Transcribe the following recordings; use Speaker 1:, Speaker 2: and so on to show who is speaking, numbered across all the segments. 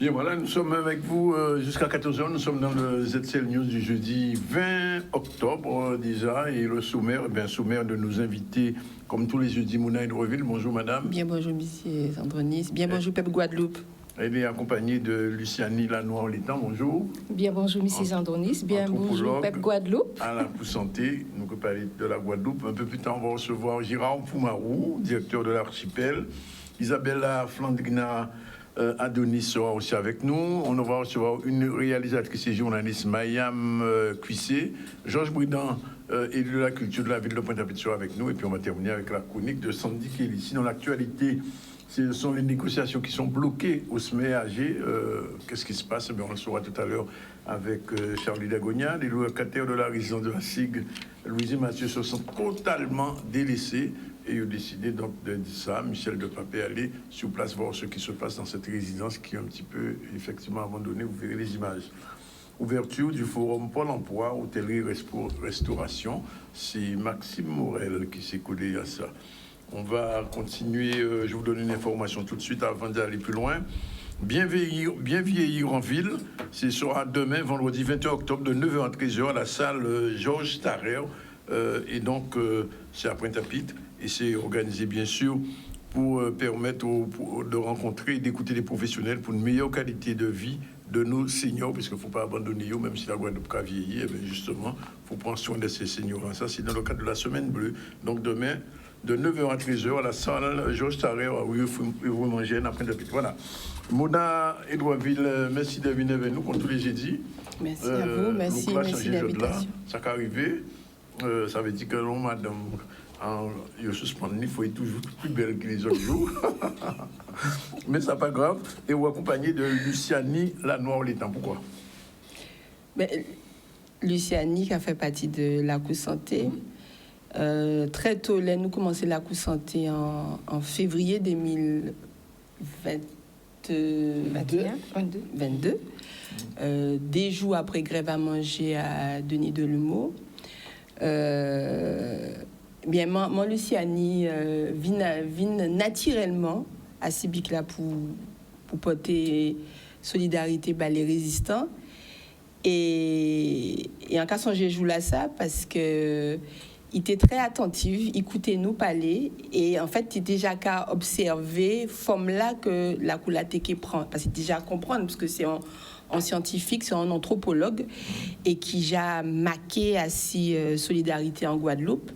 Speaker 1: Bien, voilà, nous sommes avec vous jusqu'à 14h. Nous sommes dans le ZCL News du jeudi 20 octobre déjà. Et le sommaire, sommaire de nos invités, comme tous les jeudis, Mouna Hydreville. Bonjour, madame.
Speaker 2: Bien, bonjour, monsieur Sandronis. Bien, bonjour, Peuple Guadeloupe.
Speaker 1: Elle est accompagnée de Luciani Lanoir-Létan. Bonjour.
Speaker 3: Bien, bonjour, monsieur Sandronis. Bien, bonjour, Peuple Guadeloupe.
Speaker 1: À la santé, nous allons parler de la Guadeloupe. Un peu plus tard, on va recevoir Gérard Poumarou, directeur de l'archipel. Isabella Flandrina Adonis sera aussi avec nous. On va recevoir une réalisatrice et journaliste, Mayam Cuissé. Georges Bridan, élu de la culture de la ville de Pointe-à-Pitre, sera avec nous. Et puis on va terminer avec la chronique de Sandy Kelly. Sinon, l'actualité, ce sont les négociations qui sont bloquées au SME-AG. Qu'est-ce qui se passe? On le saura tout à l'heure avec Charlie Dagonia. Les locataires de la résidence de la SIG, Louise et Mathieu, se sont totalement délaissés. Et ils ont décidé donc de dire ça, Michel de Papé, aller sur place voir ce qui se passe dans cette résidence qui est un petit peu effectivement abandonnée. Vous verrez les images. Ouverture du forum Pôle emploi, hôtellerie, restauration. C'est Maxime Morel qui s'est collé à ça. On va continuer. Je vous donne une information tout de suite avant d'aller plus loin. Bien vieillir en ville, ce sera demain, vendredi 21 octobre, de 9h à 13h à la salle Georges Tarrer. Et donc, c'est à Pointe-à-Pitre. Et c'est organisé, bien sûr, pour permettre de rencontrer et d'écouter les professionnels pour une meilleure qualité de vie de nos seniors, parce qu'il ne faut pas abandonner eux, même si la Guadeloupe a vieilli, et bien justement, il faut prendre soin de ces seniors. Ça, c'est dans le cadre de la Semaine Bleue. Donc, demain, de 9h à 13h, à la salle Georges Tarrer, à Ouilleux-Fromangène, à Pointe-à-Pitre. Voilà. Mona Edouardville, merci d'être venu avec nous, comme tous les jeudis.
Speaker 2: Merci à vous, merci de l'invitation.
Speaker 1: Ça qui arrivé, ça veut dire que l'on, madame, il faut être toujours plus belle que les autres jours. Mais ça pas grave. Et vous accompagnez de Luciani Lanoir-Létan. Pourquoi?
Speaker 2: Luciani qui a fait partie de la Coup Santé. Très tôt, là, nous commençons la Coup Santé en février 2022. Des jours après grève à manger à Denis Delumeau. Bien, mon Luciani vient naturellement à Sibic là pour porter solidarité par les résistants. Et en cas, je joue là ça parce que il était très attentif, il écoutait nous parler et en fait, il déjà qu'à observer forme là que la coulatéque prend parce qu'il déjà comprendre parce que c'est un scientifique, c'est un anthropologue et qui a marqué assez solidarité en Guadeloupe.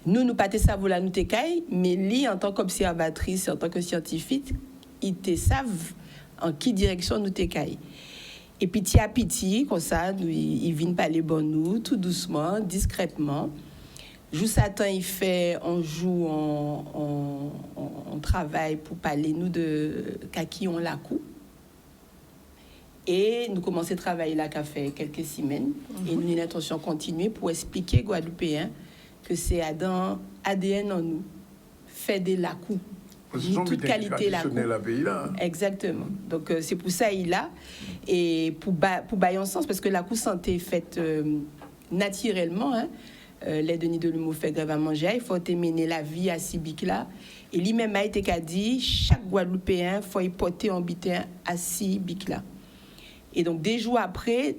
Speaker 2: Nous pas ça voilà nous técaille, mais lui en tant qu'observatrice, en tant que scientifique, il te savent en qui direction nous técaille. Et petit à petit, comme ça, il vient parler bon nous, tout doucement, discrètement. Juste à temps, il fait, on joue, on travaille pour parler nous de qui on la coup. Et nous commençons à travailler là, ça fait quelques semaines. Et nous avons une intention continue pour expliquer aux Guadeloupéens que c'est dans ADN en nous, fait de la coup. Toute qualité la coup. Exactement. Donc c'est pour ça il a. Et pour bailler en sens, parce que la coup santé est faite naturellement. Les Denis Delumeau fait grève à manger, il faut mener la vie à Sibic là. Et lui-même a été dit, chaque Guadeloupéen faut y porter un bitin à Sibic là. Et donc, des jours après,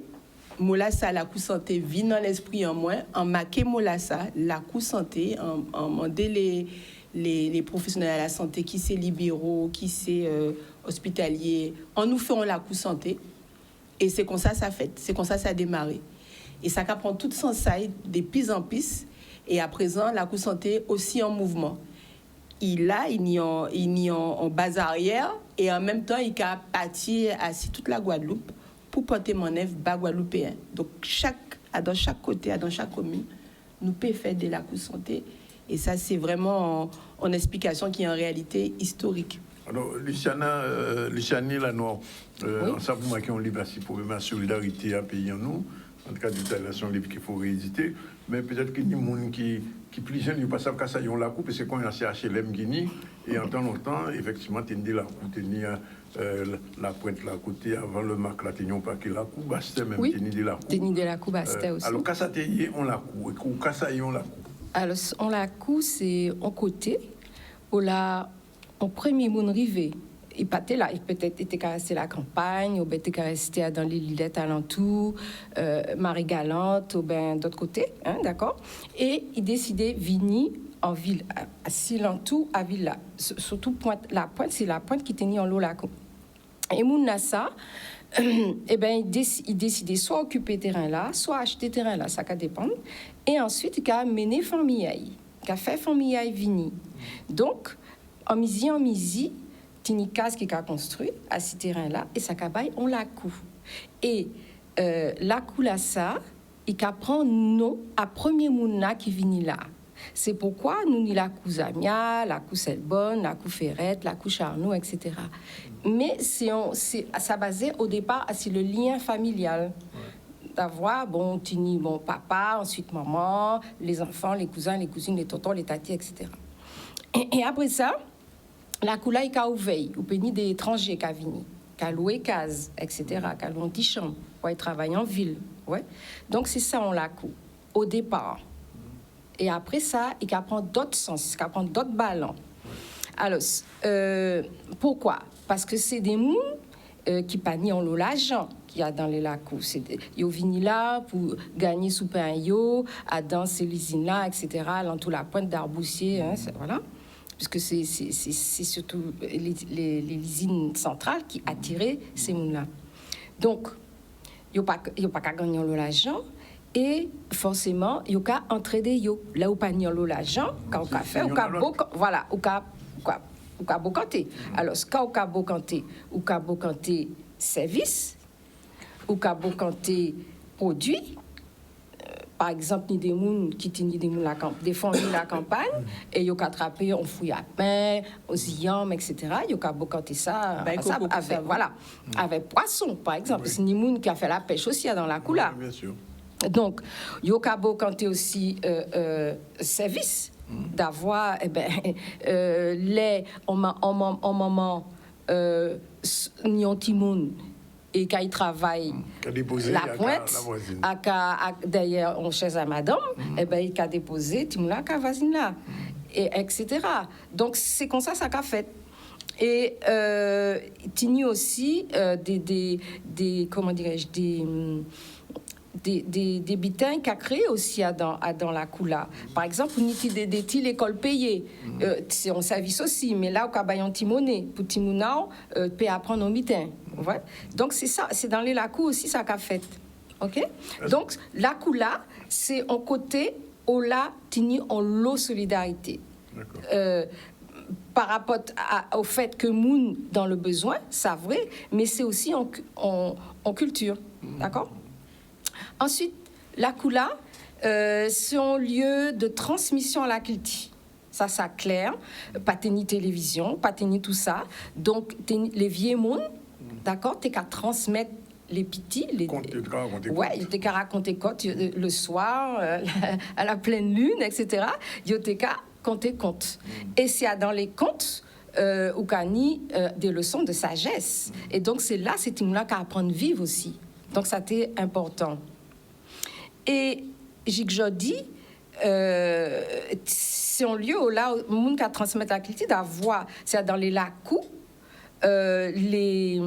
Speaker 2: Molassa, la coup santé, vit dans l'esprit en moi, en marqué Molassa, la coup santé, en mandé les professionnels de la santé, qui c'est libéraux, qui c'est hospitaliers, en nous faisant la coup santé. Et c'est comme ça fait, c'est comme ça a démarré. Et ça prend tout son side, de piste en piste. Et à présent, la coup santé aussi en mouvement. Il y a en base arrière, et en même temps, il a parti à toute la Guadeloupe pour porter mon œuvre bas guadeloupéen. Donc, dans chaque côté, dans chaque commune, nous pouvons faire de la coup santé. Et ça, c'est vraiment une explication qui est en réalité historique.
Speaker 1: Alors, Luciani Lanoir, on sait pour moi qu'on livre assez pour ma solidarité à payer en nous. En tout cas, c'est un livre qu'il faut rééditer. Mais peut-être qu'il y a des gens qui plus jeunes, ils ne savent pas ça, ils ont la coupe, parce que quand il y a CHLM Guinée, et en temps longtemps, effectivement, tu as la coupe, tu la pointe là à côté, avant le marque là, tu n'as pas que la coupe, bastait même, tu as la coupe.
Speaker 3: Tu as la coupe, bastait aussi.
Speaker 1: Alors, quand ça t'est on la coupe, ou quand ça y on la coupe.
Speaker 3: Alors, on la coupe, c'est en côté, on la, en premier monde rivé, il partait là, il peut-être était resté à la campagne, ou bien était resté dans les Lillettes alentour, Marie-Galante, ou bien d'autre côté, hein, d'accord? Et il décidait de venir en ville, à Silantou, à ville là. Surtout la pointe, c'est la pointe qui tenait en l'eau là. Et Mounassa, eh ben, il décidait soit occuper terrain là, soit acheter terrain là, ça va dépendre. Et ensuite, il a mené famille, il a fait famille vini. Donc, en misi, tini case qui a construit à ce terrain là, et sa cabaye, on la coud. Et la coud là, ça, il a prend nom à premier mouna qui vini là. C'est pourquoi nous ni la cour Zamia, la cour Selbonne, la cour Ferrette, la cour Charnoux, etc. Mais ça basait au départ sur le lien familial. D'avoir, tini, papa, ensuite maman, les enfants, les cousins, les cousines, les tontons, les tatis, etc. Et après ça, la cour là, il a ouvert, ou péni des étrangers qui a venu, qui a loué case, etc., qui a loué une petite chambre, pour aller travailler en ville. Ouais. Donc c'est ça, on la cour, au départ. Et après ça, il prend d'autres sens, il prend d'autres ballons. Alors, pourquoi? Parce que c'est des mous qui panient en l'eau l'argent qu'il y a dans les lacs. Ils viennent là pour gagner sous pain yo, à danser les usines là, etc., dans toute la pointe d'Arboussier, hein, voilà. Puisque c'est surtout les usines centrales qui attiraient ces mous-là. Donc, il n'y a pas qu'à gagner en l'eau l'argent. Et forcément, il y a entraîner yo là où pas ni l'argent, quand on a fait, voilà, ou ka bokanté. Alors, quand on a bokanté, ou ka bokanté service, ou ka bokanté produit. Par exemple, ni des moun qui tini des moun des familles la campagne et yo ka attraper on fouille à pain, aux yam, etc. Yo ka bokanté ça avec voilà, avec poisson par exemple. C'est ni moun qui a fait la pêche aussi dans la coula.
Speaker 1: Bien sûr.
Speaker 3: Donc, Yokabo quand tu aussi service d'avoir les en moment Nyantimoun et quand il travaille la pointe d'ailleurs on chez à madame il a déposé Timoula Kavazine là et etc. Donc c'est comme ça qu'a fait. Et Tini aussi des comment dirais-je des bitins qu'a créé aussi dans la coula. Par exemple, on a des l'école payée. C'est un service aussi, mais là, on a baillé monnaie pour Timounao, peut apprendre au bitin. Ouais. Donc, c'est ça, c'est dans les lacous aussi, ça qu'a fait. OK? Donc, la coula, c'est un côté, au la, tini, en l'eau solidarité. Par rapport au fait que moun dans le besoin, c'est vrai, mais c'est aussi en culture. D'accord? Ensuite, la coula, c'est un lieu de transmission à la culture. Ça clair. Pas tenir télévision, pas tenir tout ça. Donc, les vieux mondes, d'accord, t'es qu'à transmettre les petits. Ouais, t'es qu'à raconter le soir, à la pleine lune, etc. T'es qu'à compter contes. Et c'est dans les contes où il y a des leçons de sagesse. Et donc, c'est là qu'à apprendre à vivre aussi. Donc, ça t'est important. Et j'ai dit, c'est un lieu où là, le monde qui transmet la culture d'avoir, c'est dans les lacous, les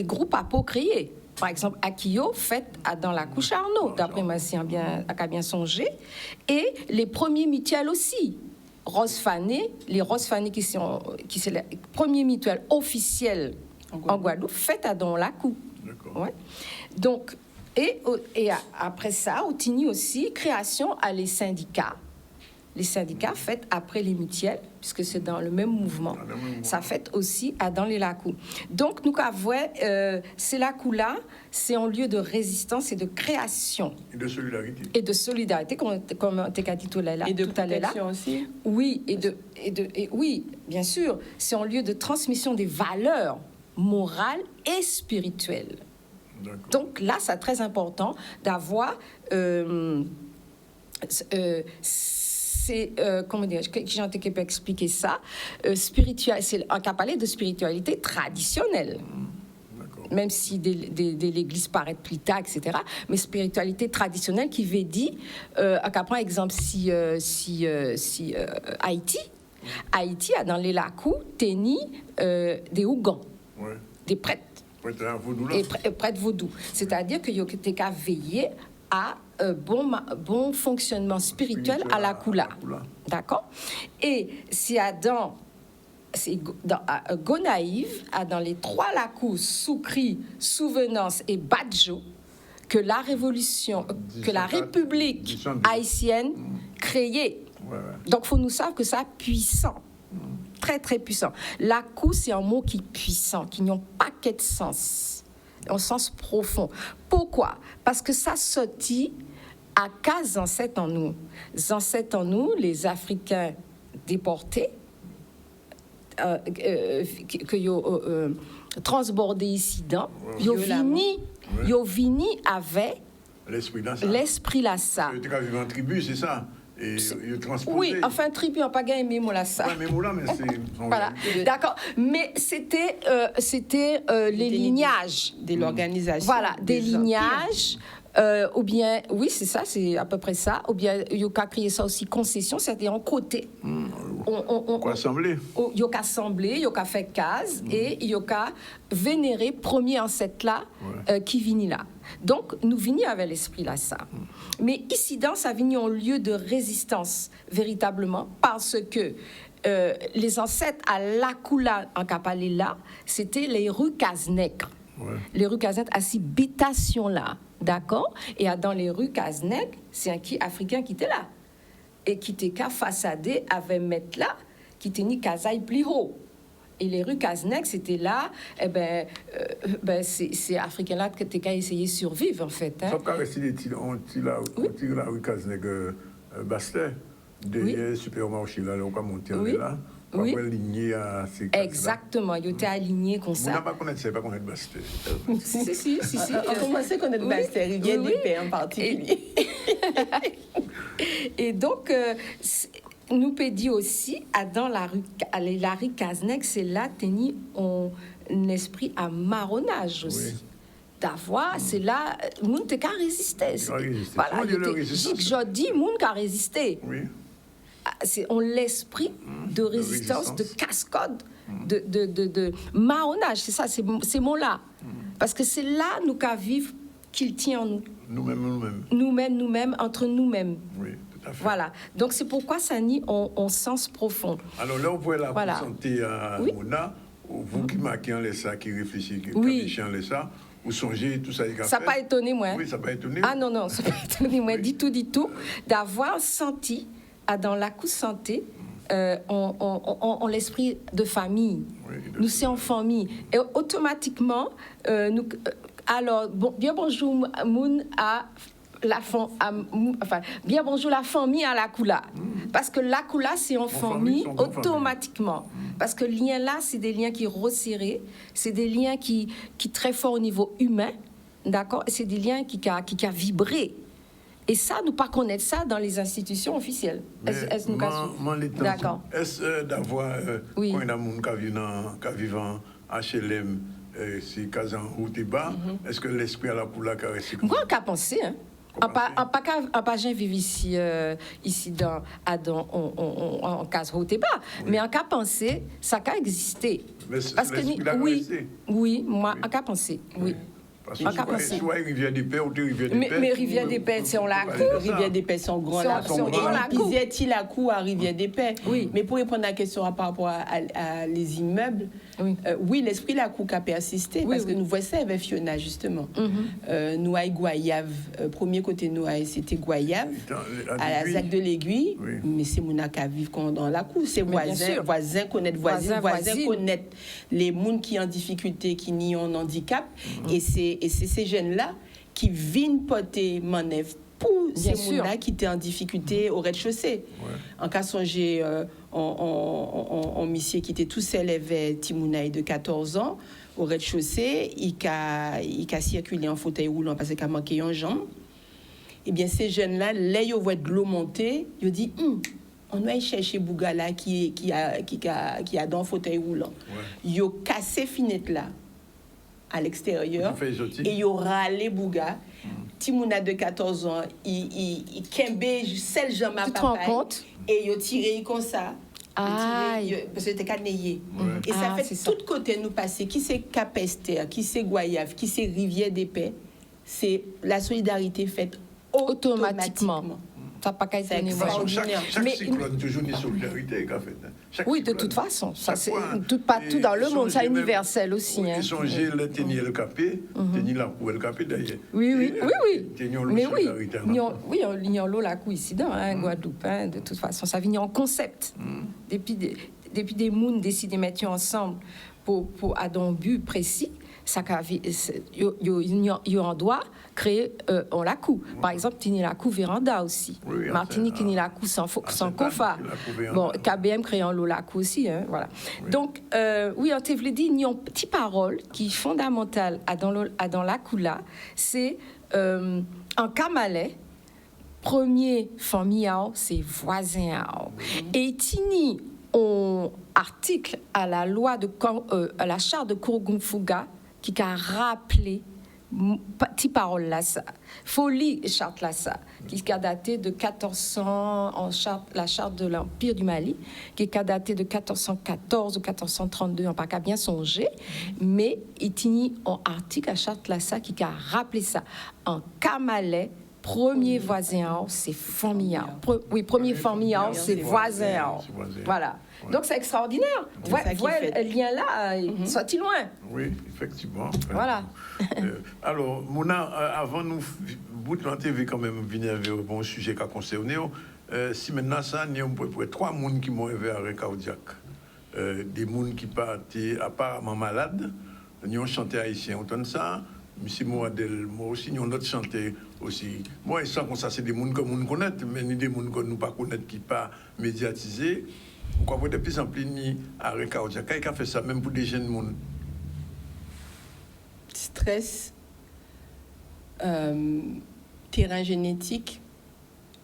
Speaker 3: groupes appropriés. Par exemple, Akio, fait dans la couche Arnaud, d'après ma si bien songé, et les premiers mutuelles aussi. Rose Fané, les Rose Fané qui sont les premiers mutuelles officiels en Guadeloupe, fait dans la coupe. Ouais. Donc, et après ça, au Tini aussi, création à les syndicats. Les syndicats faits après les mutuelles, puisque c'est dans le même mouvement. Ça fait aussi dans les lacous. Donc, nous avons, ces lacous-là, c'est un lieu de résistance et de création.
Speaker 1: Et de solidarité.
Speaker 3: Et de solidarité, comme tu as dit tout à l'heure.
Speaker 2: Et de protection aussi.
Speaker 3: Oui, oui, bien sûr. C'est un lieu de transmission des valeurs morales et spirituelles. Donc là, c'est très important d'avoir comment dire, j'ai pu expliquer ça, on a parlé de spiritualité traditionnelle. Même si de l'église paraît plus tard, etc. Mais spiritualité traditionnelle qui veut dire, par exemple, si Haïti, Haïti a dans les lacous tenu des Ougans, des prêtres. Prêtres vaudou. C'est-à-dire que tu qu'à veiller à bon fonctionnement spirituel à la Kula. D'accord? Et si dans Gonaïve, dans les 3 lacous, Soukri, Souvenance et Badjo, que la révolution, que la République haïtienne créée. Donc, il faut nous savoir que ça puissant. Très, très puissant. Lacou, c'est un mot qui est puissant, qui n'a pas de sens, un sens profond. Pourquoi? Parce que ça sortit à 15 ancêtres en nous. Les ancêtres en nous, les Africains déportés, que transbordés ici dedans, yo vini avec l'esprit là ça.
Speaker 1: Tu as vécu en tribu, c'est ça? Et
Speaker 3: oui, enfin, tribu, on n'a pas gagné mais ça.
Speaker 1: Mais c'est...
Speaker 3: Voilà, d'accord. Mais c'était les lignages.
Speaker 2: De l'organisation.
Speaker 3: Voilà, des lignages. Ou bien, oui, c'est ça, c'est à peu près ça. Ou bien, il y a créé ça aussi concession, c'est-à-dire en côté.
Speaker 1: On assembler.
Speaker 3: Il y a assemblé, il y a fait case et il y a vénéré premier ancêtre là qui vient là. Donc, nous venons avec l'esprit là, ça. Mais ici, ça vient en lieu de résistance, véritablement, parce que les ancêtres à Lakula, en Kapalé là, c'était les rues Kaznek. Les rues Kaznek, à cette habitation là. D'accord? Et dans les rues Kaznek, c'est un qui africain qui était là. Et qui était qu'à façader avec mettre là, qui était ni Kazaï plus haut. Et les rues Kaznek, c'était là, c'est africain là que tu as essayé de survivre, en fait.
Speaker 1: Ça peut rester on tire la rue Kaznek Bastet, derrière supermarché là, on va monter là.
Speaker 3: Oui.
Speaker 1: Aligné à ces
Speaker 3: exactement, il était aligné comme ça.
Speaker 1: On n'a pas connaître Bastet.
Speaker 3: Si.
Speaker 2: On commençait à connaître Bastet, Rivière des Paix en particulier.
Speaker 3: Et donc, nous peut dire aussi, dans la rue Kaznek, c'est là tenu un esprit à marronnage aussi. D'avoir, c'est là, moun te ka résister. Voilà, je dis moun ka résister.
Speaker 1: Oui.
Speaker 3: On l'esprit de résistance, de cascade, de marronnage, c'est ça, ces mots-là. Parce que c'est là nous qu'à vivre qu'il tient en nous. Nous-mêmes, entre nous-mêmes.
Speaker 1: Oui, tout à fait.
Speaker 3: Voilà. Donc c'est pourquoi ça nie en sens profond.
Speaker 1: Alors là, on voit la santé à Mona, vous qui marquez en ça, qui réfléchissez, qui réfléchissez en ça, vous songez tout ça.
Speaker 3: Ça n'a pas étonné, moi.
Speaker 1: Oui, ça n'a pas étonné.
Speaker 3: Ah non, ça n'a pas étonné, moi. Du tout, d'avoir senti dans la couche santé, on l'esprit de famille. Nous sommes en famille. Et automatiquement, alors, bien bonjour, Moun à la bien bonjour la famille à la Kula. Parce que la Kula, c'est en famille automatiquement. Parce que les liens là, c'est des liens qui resserrés, c'est des liens qui très forts au niveau humain, d'accord? C'est des liens qui a vibré. Et ça, nous pas connaître ça dans les institutions officielles. Est-ce nous
Speaker 1: d'accord. Est-ce d'avoir quand il y a des gens qui vivent en HLM, c'est Kazan ou Teba, est-ce que l'esprit à la Kula a resté comme ça?
Speaker 3: Moi, on a pensé, hein. On pas vivre ici en Kazan ou Teba, mais on a pensé, ça a existé.
Speaker 1: Parce que
Speaker 3: oui, moi, on a pensé, oui.
Speaker 1: Soit Rivière des Paix ou Rivière des Paix.
Speaker 3: Mais Rivière des Paix, c'est en la cour.
Speaker 2: Rivière des Paix, c'est en grand lac. Et pisait-il la cour à Rivière des Paix.
Speaker 3: Oui.
Speaker 2: Mais pour répondre à la question par rapport à les immeubles, oui, l'esprit de la cour a persisté parce que nous voici avec Fiona, justement. Nous avons Goyave, premier côté nous c'était Goyave, à la ZAC de l'Aiguille, mais c'est mon qui vivent dans la cour. C'est voisins connaître voisins connaître les gens qui ont en difficulté, qui n'y ont handicap. Et c'est ces jeunes-là qui viennent porter manœuvre pour ces gens-là qui étaient en difficulté au rez-de-chaussée. En cas songer, on monsieur qui était tout seul avec Timounaï de 14 ans au rez-de-chaussée, il a circulé en fauteuil roulant parce qu'il a manqué une jambe. Eh bien, ces jeunes-là, là, ils voient de l'eau monter, ils disent on va chercher Bougala qui a dans le fauteuil roulant. Ils ont cassé fenêtre là à l'extérieur et il y aura les Bouga. Timouna de 14 ans, il kembe celle jambe à papa et il tiré comme ça. Parce que c'était canéier. Et ça fait tout côté nous passer. Qui c'est Capester, qui c'est Goyave, qui c'est Rivière des Paix. C'est la solidarité faite automatiquement.
Speaker 3: Ça n'a pas qu'à être
Speaker 1: chaque cyclone, toujours une solidarité qu'a fait.
Speaker 3: Oui, de toute façon. Ça, c'est partout dans le monde, c'est universel aussi.
Speaker 1: Ils sont le tenir le capé, tenir la cou le capé d'ailleurs.
Speaker 3: Oui. Mais oui, il y a l'eau la cou ici dans Guadeloupe. De toute façon, ça vient en concept. Depuis des mouns décident de mettre ensemble pour un but précis. Ça on doit créer on la coup. Par exemple, tu la coup véranda aussi. Martinique qui la coup sans cofa. Bon, KBM créant l'eau la coup aussi, voilà. Oui. Donc on te voulait dire il y a une petite parole qui est fondamentale dans la coup là, c'est en camalais premier famille c'est voisin. Et tini on article à la loi à la charte de Kourgoumfouga qui a rappelé petite parole là ça folie charte là ça qui a daté de 1400 la charte de l'Empire du Mali qui a daté de 1414 ou 1432 on pas qu'à bien songer mais il tient en article à charte là ça qui a rappelé ça en camalais premier voisin c'est famille premier famille c'est voisin voilà. Donc c'est extraordinaire. Voilà, le lien là, soit-il loin.
Speaker 1: Oui, effectivement.
Speaker 3: Voilà.
Speaker 1: Alors, Mona, avant nous, bout de la TV quand même, venir avec un bon sujet qui a concerné. Si maintenant ça, il y a à peu près 3 personnes qui m'ont élevé à arrêt cardiaque. Des personnes qui partaient apparemment malades. Ils ont chanté haïtien, autant de ça. M. Moadel, moi aussi, nous avons chanté aussi. Moi, et ça, c'est des gens que nous connaissons, mais des gens que nous ne connaissons pas, qui ne sont pas médiatisés. Pourquoi de plus en plus ni arrêt cardiaque? Qui a fait ça même pour des jeunes monde?
Speaker 2: Stress, terrain génétique,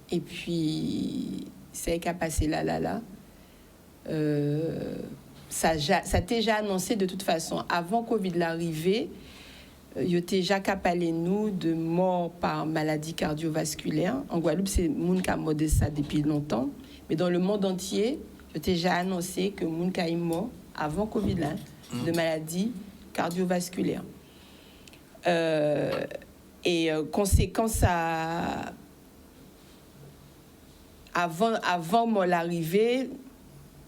Speaker 2: et puis c'est qu'à passer là. Ça t'est déjà annoncé de toute façon. Avant Covid l'arrivée, il y a déjà parlé nous de mort par maladie cardiovasculaire. En Guadeloupe, c'est moun qui a modé ça depuis longtemps, mais dans le monde entier, j'ai déjà annoncé que moun ka est mort avant Covid là, de maladie cardiovasculaire. Conséquence avant moi l'arrivée,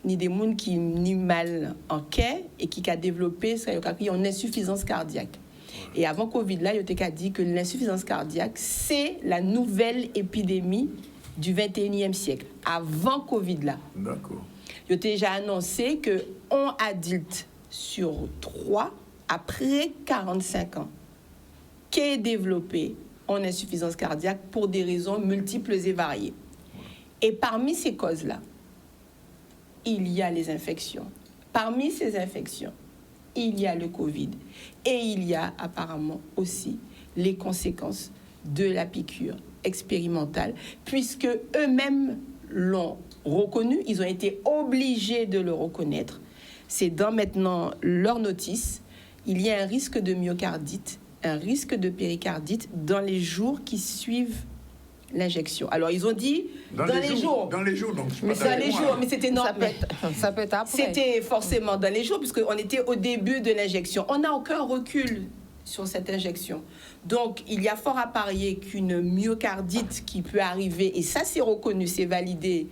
Speaker 2: ni des moun qui ni mal en quai et qui a développé une insuffisance cardiaque. Et avant Covid là, il a dit que l'insuffisance cardiaque c'est la nouvelle épidémie du 21e siècle. Avant Covid là.
Speaker 1: D'accord.
Speaker 2: Il a déjà annoncé que 1 adulte sur 3 après 45 ans qui est développé en insuffisance cardiaque pour des raisons multiples et variées. Et parmi ces causes-là, il y a les infections. Parmi ces infections, il y a le Covid. Et il y a apparemment aussi les conséquences de la piqûre expérimentale, puisque eux-mêmes l'ont reconnu, ils ont été obligés de le reconnaître. C'est dans maintenant leur notice. Il y a un risque de myocardite, un risque de péricardite dans les jours qui suivent l'injection. Alors ils ont dit dans les jours.
Speaker 1: Dans les jours, donc.
Speaker 2: Mais dans les jours, mais c'était normal.
Speaker 3: Ça peut être après.
Speaker 2: C'était forcément dans les jours, puisqu'on était au début de l'injection. On n'a aucun recul sur cette injection. Donc, il y a fort à parier qu'une myocardite qui peut arriver, et ça c'est reconnu, c'est validé,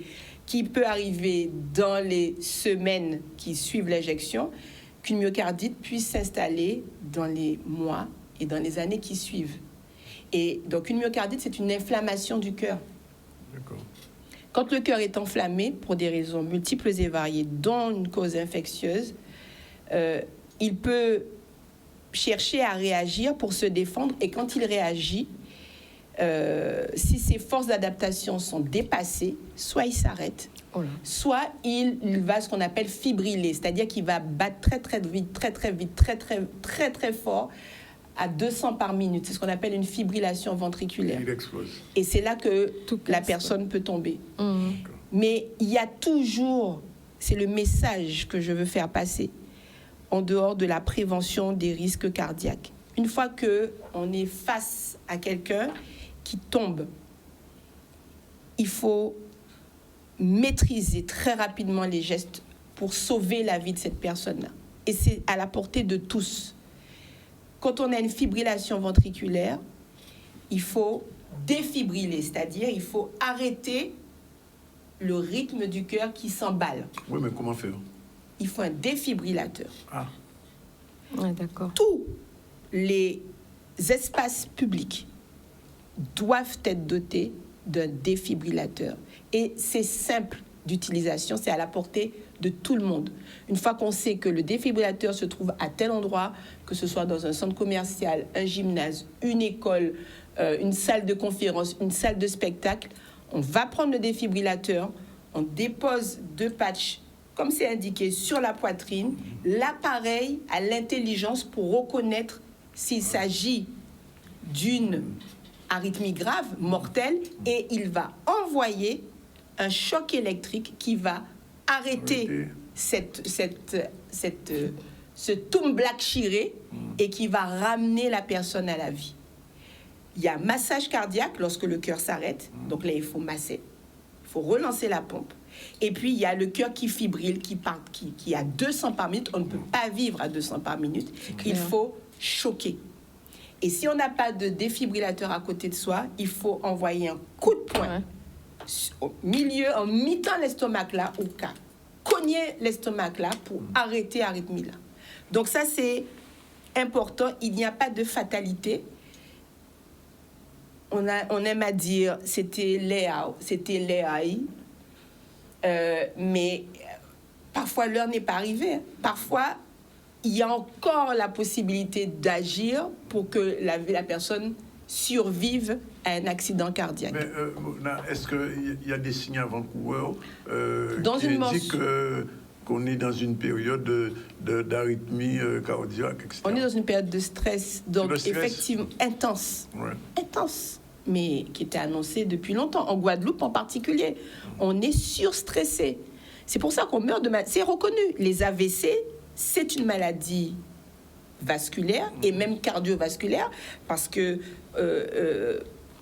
Speaker 2: qui peut arriver dans les semaines qui suivent l'injection, qu'une myocardite puisse s'installer dans les mois et dans les années qui suivent. Et donc, une myocardite, c'est une inflammation du cœur.
Speaker 1: D'accord.
Speaker 2: Quand le cœur est enflammé, pour des raisons multiples et variées, dont une cause infectieuse, il peut chercher à réagir pour se défendre. Et quand il réagit, si ses forces d'adaptation sont dépassées, soit il s'arrête, soit il va ce qu'on appelle fibriller, c'est-à-dire qu'il va battre très très vite, très fort, à 200 par minute. C'est ce qu'on appelle une fibrillation ventriculaire.
Speaker 1: Il explose.
Speaker 2: Et c'est là que la personne peut tomber. Mais il y a toujours, c'est le message que je veux faire passer, en dehors de la prévention des risques cardiaques. Une fois qu'on est face à quelqu'un qui tombe, il faut maîtriser très rapidement les gestes pour sauver la vie de cette personne-là. Et c'est à la portée de tous. Quand on a une fibrillation ventriculaire, il faut défibriller, c'est-à-dire il faut arrêter le rythme du cœur qui s'emballe.
Speaker 1: Oui, mais comment faire?
Speaker 2: Il faut un défibrillateur.
Speaker 1: Ah.
Speaker 3: Ouais, d'accord.
Speaker 2: Tous les espaces publics doivent être dotés d'un défibrillateur. Et c'est simple d'utilisation, c'est à la portée de tout le monde. Une fois qu'on sait que le défibrillateur se trouve à tel endroit, que ce soit dans un centre commercial, un gymnase, une école, une salle de conférence, une salle de spectacle, on va prendre le défibrillateur, on dépose 2 patchs, comme c'est indiqué, sur la poitrine. L'appareil a l'intelligence pour reconnaître s'il s'agit d'une arythmie grave, mortelle, et il va envoyer un choc électrique qui va arrêter ce tumblak chiré et qui va ramener la personne à la vie. Il y a massage cardiaque lorsque le cœur s'arrête. Donc là, il faut masser. Il faut relancer la pompe. Et puis, il y a le cœur qui fibrille, qui est à 200 par minute. On ne peut pas vivre à 200 par minute. Il faut choquer. Et si on n'a pas de défibrillateur à côté de soi, il faut envoyer un coup de poing au milieu, en mitant l'estomac là, au cas. Cogner l'estomac là pour arrêter l'arythmie là. Donc ça, c'est important. Il n'y a pas de fatalité. On aime à dire c'était Léa, c'était Léaï, mais parfois l'heure n'est pas arrivée. Parfois, il y a encore la possibilité d'agir pour que la personne survive à un accident cardiaque.
Speaker 1: Mais est-ce qu'il y a des signes avant-coureurs qui
Speaker 2: une
Speaker 1: indiquent qu'on est dans une période d'arythmie cardiaque, etc.
Speaker 2: On est dans une période de stress, donc effectivement intense.
Speaker 1: Ouais.
Speaker 2: Intense, mais qui était annoncée depuis longtemps. En Guadeloupe en particulier, on est surstressé. C'est pour ça qu'on meurt de maladie. C'est reconnu. Les AVC, c'est une maladie vasculaire et même cardiovasculaire, parce que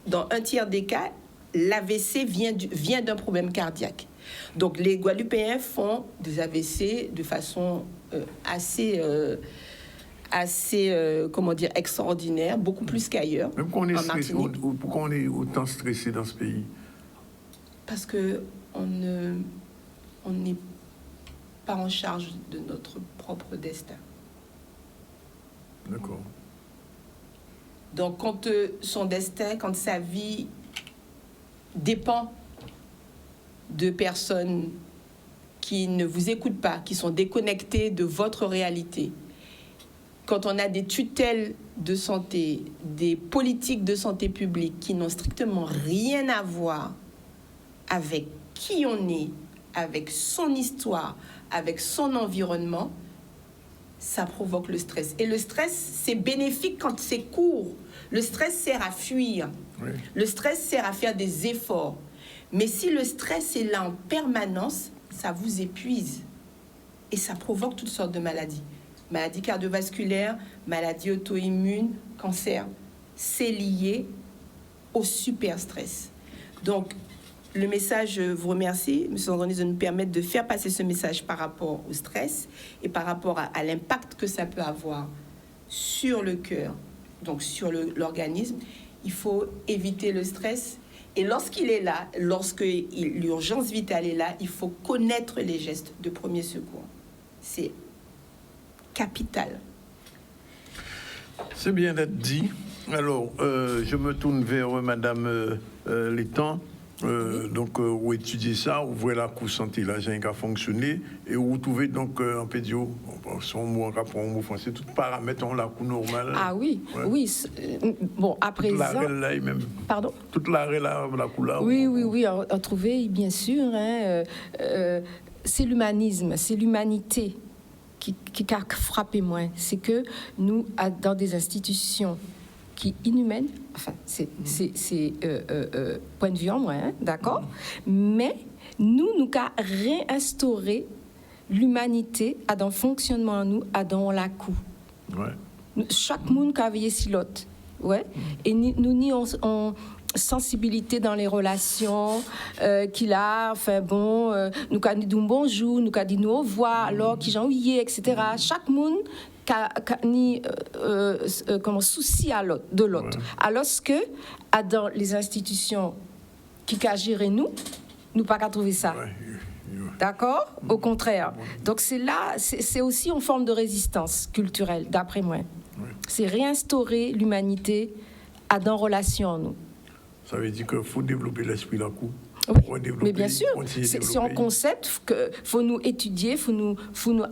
Speaker 2: dans 1/3 des cas, l'AVC vient d'un problème cardiaque. Donc les Guadeloupéens font des AVC de façon assez extraordinaire, beaucoup plus qu'ailleurs.
Speaker 1: Même qu'on est stressé, pourquoi on est autant stressé dans ce pays?
Speaker 2: Parce que on n'est pas en charge de notre propre destin.
Speaker 1: D'accord.
Speaker 2: Donc, quand son destin, quand sa vie dépend de personnes qui ne vous écoutent pas, qui sont déconnectées de votre réalité, quand on a des tutelles de santé, des politiques de santé publique qui n'ont strictement rien à voir avec qui on est, avec son histoire, avec son environnement, ça provoque le stress. Et le stress, c'est bénéfique quand c'est court. Le stress sert à fuir.
Speaker 1: Oui.
Speaker 2: Le stress sert à faire des efforts. Mais si le stress est là en permanence, ça vous épuise. Et ça provoque toutes sortes de maladies. Maladies cardiovasculaires, maladies auto-immunes, cancer. C'est lié au super stress. Donc, le message, je vous remercie, M. Androni, de nous permettre de faire passer ce message par rapport au stress et par rapport à l'impact que ça peut avoir sur le cœur, donc sur l'organisme. Il faut éviter le stress. Et lorsqu'il est là, lorsque l'urgence vitale est là, il faut connaître les gestes de premier secours. C'est capital.
Speaker 1: C'est bien d'être dit. Alors, je me tourne vers Madame Létang. Donc, vous étudiez ça, vous voyez la cour santé, là, j'ai un cas fonctionné, et vous trouvez donc en pédio, son mot en rapport au mot français, tout paramètre en la cour normale.
Speaker 3: Ah oui, ouais. Oui. Bon, à présent. Toute
Speaker 1: l'arrêt là, même.
Speaker 3: Pardon?
Speaker 1: Toute l'arrêt là, la cour là.
Speaker 3: Oui, on trouvait, bien sûr, hein, c'est l'humanisme, c'est l'humanité qui a frappé moins. C'est que nous, dans des institutions qui inhumaine, enfin, c'est point de vue en moins, hein, d'accord? Mais nous avons réinstauré l'humanité à dans fonctionnement en nous, à dans la coup.
Speaker 1: Ouais.
Speaker 3: Chaque monde qui a veillé sur l'autre. Ouais. Et nous ni on sensibilité dans les relations qu'il a, enfin bon, nous qu'a dit bonjour, nous qu'a dit nous au revoir, alors qui j'en oublié, etc. Chaque monde ni comment souci de l'autre. Alors que dans les institutions qui qu'a géré nous pas qu'à trouver ça. D'accord? Au contraire. Donc c'est aussi une forme de résistance culturelle, d'après moi. C'est réinstaurer l'humanité dans relation en nous.
Speaker 1: Ça veut dire qu'il faut développer l'esprit la coup.
Speaker 3: Oui, mais bien sûr, c'est un concept qu'il faut nous étudier, faut nous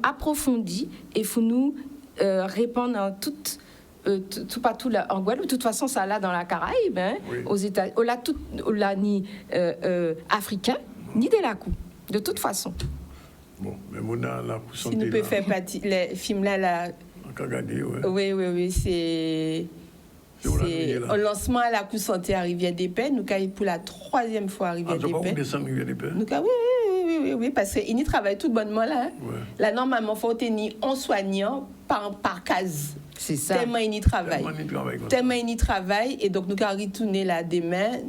Speaker 3: approfondir et faut nous répandre dans tout partout en Guadeloupe. De toute façon, ça là dans la Caraïbe, hein, aux États, ni africain, ni de la coup. De toute façon.
Speaker 1: Bon, mais mon la coup santé.
Speaker 2: Si nous pouvons faire partie, les films là. Oui, c'est au lancement à la coup santé à Rivière-des-Paix. Nous avons pour la 3e fois à Rivière-des-Paix. Oui, parce qu'ils y travaillent tout bonnement là. Hein. Là, normalement, il faut tenir en soignant par case.
Speaker 3: C'est ça.
Speaker 2: Tellement ils y travaillent. Et donc, nous allons retourner là demain.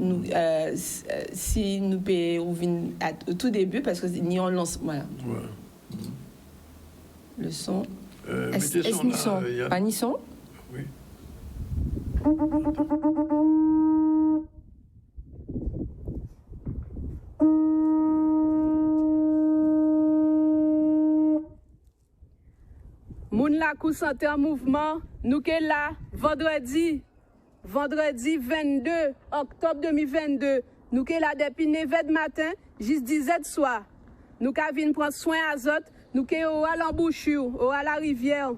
Speaker 2: Si nous pouvons revenir au tout début, parce que nous avons lancement là. Le son.
Speaker 3: Est-ce ni son? Pas ni son?
Speaker 1: Oui.
Speaker 4: Moun la coup santé en mouvement, nous que là vendredi 22 octobre 2022, nous que là depuis 9h du matin jusqu'à 10h du soir. Nous ka vinn prendre soin azote, nous que au à l'embouchure, au à la rivière.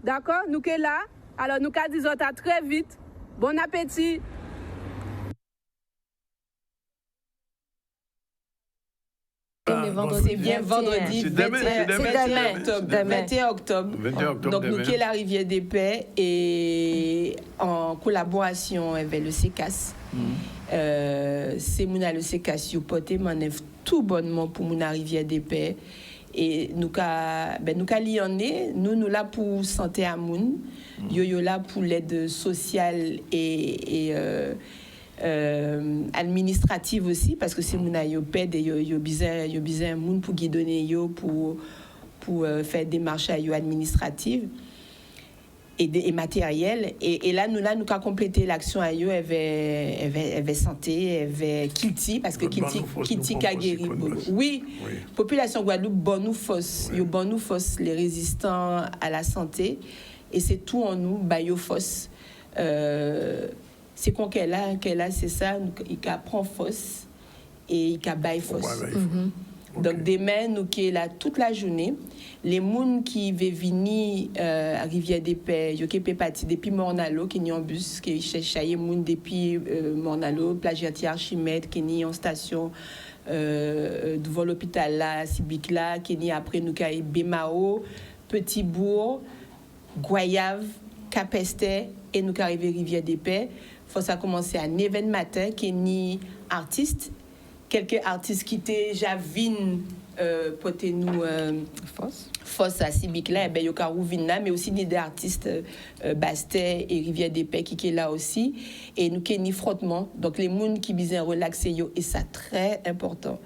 Speaker 4: D'accord? Nous que là, alors nous ka disons à très vite. Bon appétit.
Speaker 2: C'est bien vendredi 21 octobre. Donc, nous sommes la Rivière-des-Paix et en collaboration avec le CECAS. C'est le CECAS qui porte tout bonnement pour la Rivière-des-Paix. Et nous nous là pour santé à moun, yo là pour l'aide sociale et administrative aussi, parce que c'est mon ayopède et yo besoin moun pour guider yo pour faire des démarches administratives et matérielles. Et là nous avons complété l'action à yo avec santé, avec Kilti, parce que Kilti a guéri. Oui, population Guadeloupe bon nous force, yo bon nous force les résistants à la santé, et c'est tout en nous ba yo force. C'est qu'on qu'elle a, c'est ça, il prend force et il baille force. Donc demain, nous qui est là toute la journée, les gens qui veulent venir à Rivière-des-Paix, ils peuvent partir depuis Mornalo, qui est en bus, qui cherche les gens depuis Mornalo, Plagiati Archimède, qui est en station devant l'hôpital là, Sibic là, qui est après nous qui est Bémao, Petit-Bourg, Goyave, Capestet, et nous qui arrivons à Rivière-des-Paix. Faut ça commencer à 9h du matin, qui est ni artiste, quelques artistes qui étaient Javine pour nous force à Sibic là, ben yoka Rouvina, mais aussi des artistes Bastet et Rivière-des-Paix qui est là aussi, et nous qui ni frottement, donc les gens qui besoin relaxer yo, et ça très important,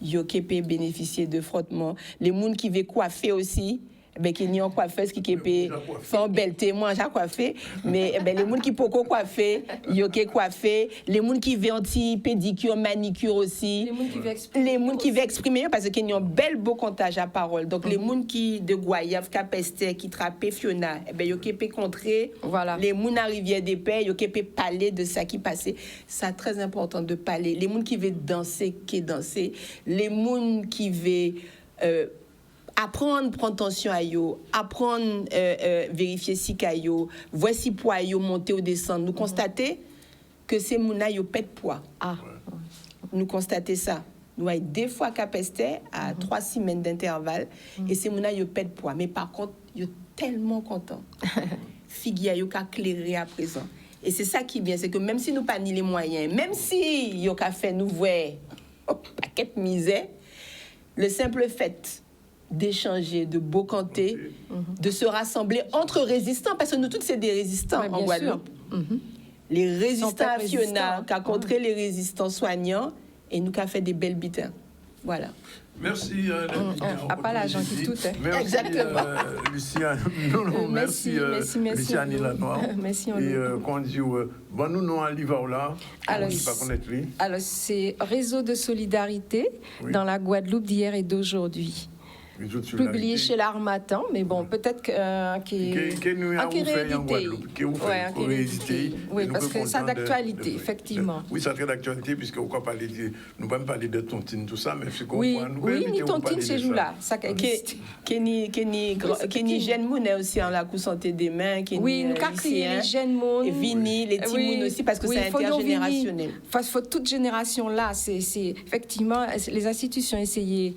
Speaker 2: yo qui peut bénéficier de frottement, les gens qui veulent coiffer aussi. Ben qui n'y a coiffeur qui peut faire bel témoin j'ai coiffé, mais ben les gens qui peuvent coiffer yo qui coiffer, les gens qui veulent anti pédicure manicure aussi, les gens qui veulent exprimer parce qu'il y a un bel beau comptage à parole, donc les gens qui de Goyave Capestet qui trappent Fiona, ben yo qui peut contrer les gens à Rivière-des-Paix, yo qui peut parler de ça qui passait, c'est très important de parler, les gens qui veulent danser les gens qui veulent apprendre prendre attention à yo, apprendre vérifier si kayo, voici poids yo monter ou descendre, nous constater que ces mouna yo pète poids. Nous constater ça. Nous avons 2 fois Capestet à 3 semaines d'intervalle et ces mouna yo pète poids, mais par contre yo tellement content. Figia yo ka clairer à présent. Et c'est ça qui est bien, c'est que même si nous pas ni les moyens, même si yo ka fait nous voir paquet misère, le simple fait d'échanger, de bocanter, de se rassembler entre résistants, parce que nous tous c'est des résistants en Guadeloupe. les résistants
Speaker 3: Son peuple
Speaker 2: actionnaires,
Speaker 3: résistant.
Speaker 2: qui a contré les résistants soignants, et nous qui a fait des belles bitins. Voilà.
Speaker 1: Merci.
Speaker 3: À pas l'argent qui tout, hein.
Speaker 1: Merci,
Speaker 2: Exactement.
Speaker 1: Luciane. Non, merci,
Speaker 3: merci
Speaker 1: Luciane Lanoir.
Speaker 3: Merci,
Speaker 1: Et quand on dit, bon, nous, non, à Livaola,
Speaker 3: Alors,
Speaker 1: on ne pas connaître lui.
Speaker 3: Alors, c'est Réseau de solidarité
Speaker 1: Oui.
Speaker 3: dans la Guadeloupe d'hier et d'aujourd'hui. Publié chez l'Harmattan, mais bon, peut-être
Speaker 1: que nous avons fait en Guadeloupe, que vous faites pour rééditer.
Speaker 3: Oui, parce que c'est d'actualité, effectivement.
Speaker 1: Oui, c'est très d'actualité, puisque nous ne pouvons pas parler de tontine, tout ça, mais c'est qu'on
Speaker 3: Oui,
Speaker 1: nous
Speaker 3: oui, ni tontine ces jours-là, ça existe.
Speaker 2: Kenny Jeune Moun est aussi en la coup santé des mains.
Speaker 3: Oui, nous avons créé les jeunes moun.
Speaker 2: Et Vini, les petits moun aussi, parce que c'est intergénérationnel.
Speaker 3: Il faut toute génération là, c'est effectivement, les institutions essayaient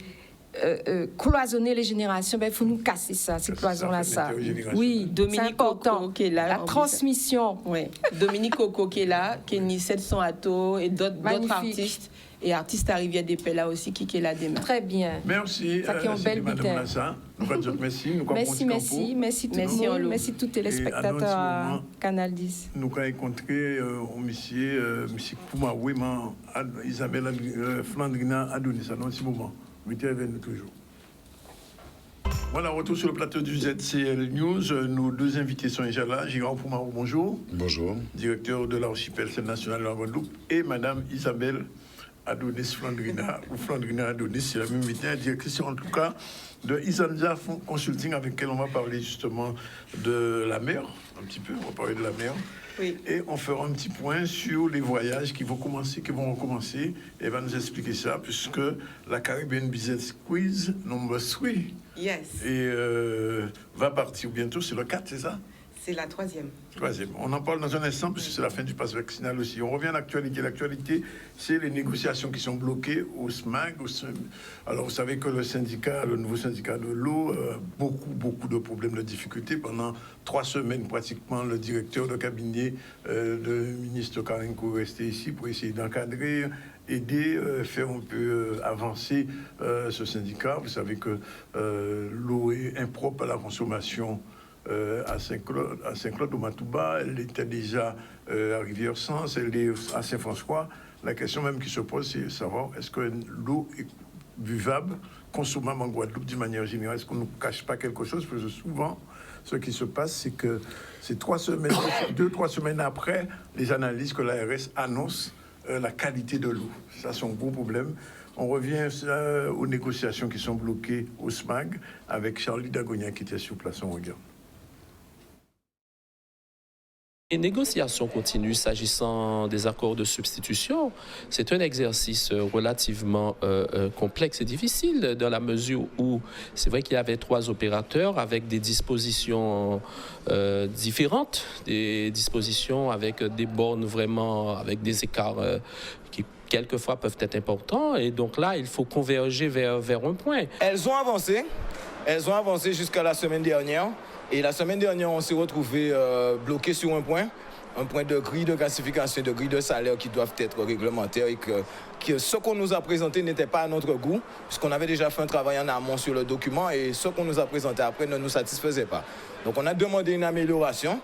Speaker 3: cloisonner les générations, ben il faut nous casser ça, ces cloisons-là, ça. Oui,
Speaker 2: Dominique Coco qui est là.
Speaker 3: La transmission.
Speaker 2: Oui, Dominique Coco qui est là, Kenny 700 Ato et d'autres artistes. Et artistes à Rivière-des-Paix là aussi qui est là demain.
Speaker 3: Très bien.
Speaker 1: Merci.
Speaker 3: Ça qui est en belle
Speaker 1: Madame Lassa. Nous merci.
Speaker 3: Merci tout le monde. Merci tous les téléspectateurs à Canal 10.
Speaker 1: Nous avons rencontré monsieur Poumaoui, Isabelle Flandrina Adonis, à un petit moment. Mettez avec nous toujours. Voilà, retour sur le plateau du ZCL News. Nos deux invités sont déjà là. Gérard Poumaoui, bonjour.
Speaker 5: Bonjour.
Speaker 1: Directeur de l'archipel national de la Guadeloupe. Et Madame Isabelle Adonis Flandrina, ou Flandrina Adonis, c'est la même directrice en tout cas de Isanza Consulting, avec laquelle on va parler justement de la mer, un petit peu, on va parler de la mer.
Speaker 2: Oui.
Speaker 1: Et on fera un petit point sur les voyages qui vont recommencer. Et elle va nous expliquer ça, puisque la Caribbean Business Quiz number 3 va partir bientôt, c'est le 4, c'est ça?
Speaker 6: C'est la troisième.
Speaker 1: On en parle dans un instant, puisque c'est la fin du pass vaccinal aussi. On revient à l'actualité. L'actualité, c'est les négociations qui sont bloquées au SMAG. Alors, vous savez que le syndicat, le nouveau syndicat de l'eau, beaucoup de problèmes, de difficultés. Pendant 3 semaines, pratiquement, le directeur de cabinet de ministre Karenko est resté ici pour essayer d'encadrer, aider, faire un peu avancer ce syndicat. Vous savez que l'eau est impropre à la consommation à Saint-Claude, au Matouba, elle était déjà à Rivière-Sens, elle est à Saint-François. La question même qui se pose, c'est de savoir est-ce que l'eau est buvable, consommable en Guadeloupe d'une manière générale? Est-ce qu'on ne nous cache pas quelque chose? Parce que souvent, ce qui se passe, c'est que c'est 3 semaines après les analyses que l'ARS annonce la qualité de l'eau. Ça, c'est un gros problème. On revient aux négociations qui sont bloquées au SMAG avec Charlie Dagonia qui était sur place. On regarde.
Speaker 7: Les négociations continuent s'agissant des accords de substitution. C'est un exercice relativement complexe et difficile dans la mesure où c'est vrai qu'il y avait 3 opérateurs avec des dispositions différentes, des dispositions avec des bornes vraiment, avec des écarts qui quelquefois peuvent être importants. Et donc là, il faut converger vers un point.
Speaker 8: Elles ont avancé jusqu'à la semaine dernière. Et la semaine dernière, on s'est retrouvés bloqués sur un point de grille de classification, de grille de salaire qui doivent être réglementaires et que ce qu'on nous a présenté n'était pas à notre goût, puisqu'on avait déjà fait un travail en amont sur le document et ce qu'on nous a présenté après ne nous satisfaisait pas. Donc on a demandé une amélioration.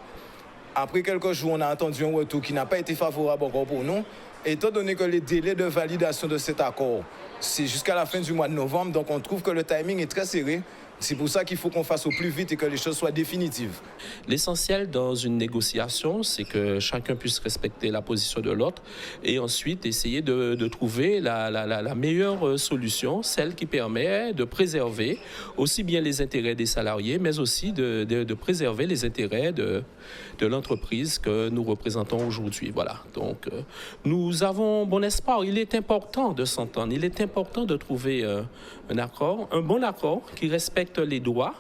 Speaker 8: Après quelques jours, on a entendu un retour qui n'a pas été favorable encore pour nous. Étant donné que les délais de validation de cet accord, c'est jusqu'à la fin du mois de novembre, donc on trouve que le timing est très serré. C'est pour ça qu'il faut qu'on fasse au plus vite et que les choses soient définitives.
Speaker 7: L'essentiel dans une négociation, c'est que chacun puisse respecter la position de l'autre et ensuite essayer de trouver la meilleure solution, celle qui permet de préserver aussi bien les intérêts des salariés, mais aussi de préserver les intérêts de l'entreprise que nous représentons aujourd'hui. Voilà. Donc, nous avons bon espoir. Il est important de s'entendre. Il est important de trouver un accord, un bon accord qui respecte les droits,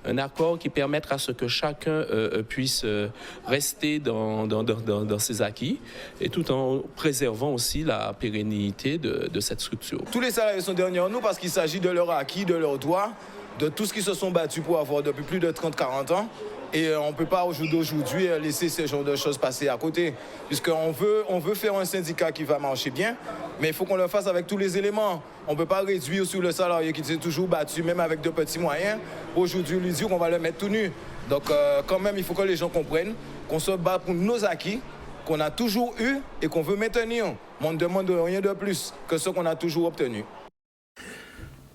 Speaker 7: un accord qui permettra à ce que chacun puisse rester dans ses acquis et tout en préservant aussi la pérennité de cette structure.
Speaker 8: Tous les salariés sont derrière nous parce qu'il s'agit de leurs acquis, de leurs droits, de tout ce qu'ils se sont battus pour avoir depuis plus de 30-40 ans. Et on ne peut pas aujourd'hui laisser ce genre de choses passer à côté. Puisqu'on veut faire un syndicat qui va marcher bien, mais il faut qu'on le fasse avec tous les éléments. On ne peut pas réduire sur le salarié qui s'est toujours battu, même avec de petits moyens. Aujourd'hui, lui dire qu'on va le mettre tout nu. Donc quand même, il faut que les gens comprennent qu'on se bat pour nos acquis qu'on a toujours eu et qu'on veut maintenir. On ne demande rien de plus que ce qu'on a toujours obtenu.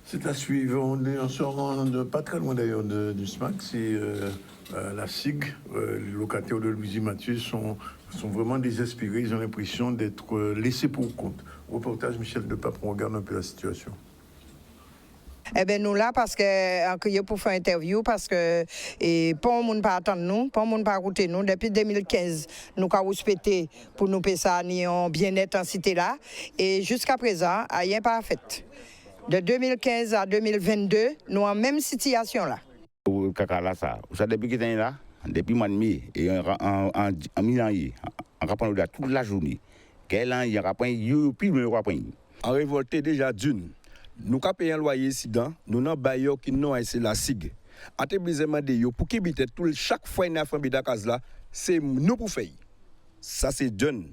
Speaker 1: C'est à suivre. On est en sortant pas très loin d'ailleurs du SMAC. C'est la SIG. Les locataires de Louisie Mathieu sont vraiment désespérés. Ils ont l'impression d'être laissés pour compte. Reportage Michel Depape, on regarde un peu la situation.
Speaker 5: Eh bien, nous là, parce que pour faire une interview, parce que pas monde pas attendre nous, pas monde pas écouter nous. Depuis 2015, nous avons respecté pour nous payer ça, en bien-être en cité là. Et jusqu'à présent, rien pas fait. De 2015 à 2022, nous en même situation là.
Speaker 6: Depuis qu'il est là, depuis le mois de mai, et en mi-janvier, on reprend toute la journée. Quel an, il reprend, puis le reprend.
Speaker 9: En révolté déjà d'une. Nous avons payé un loyer ici, nous avons baillé qui nous a la SIG. En termes de yo, pour qui habite chaque fois qu'il y a un bida là, c'est nous pour faire. Ça c'est jeune.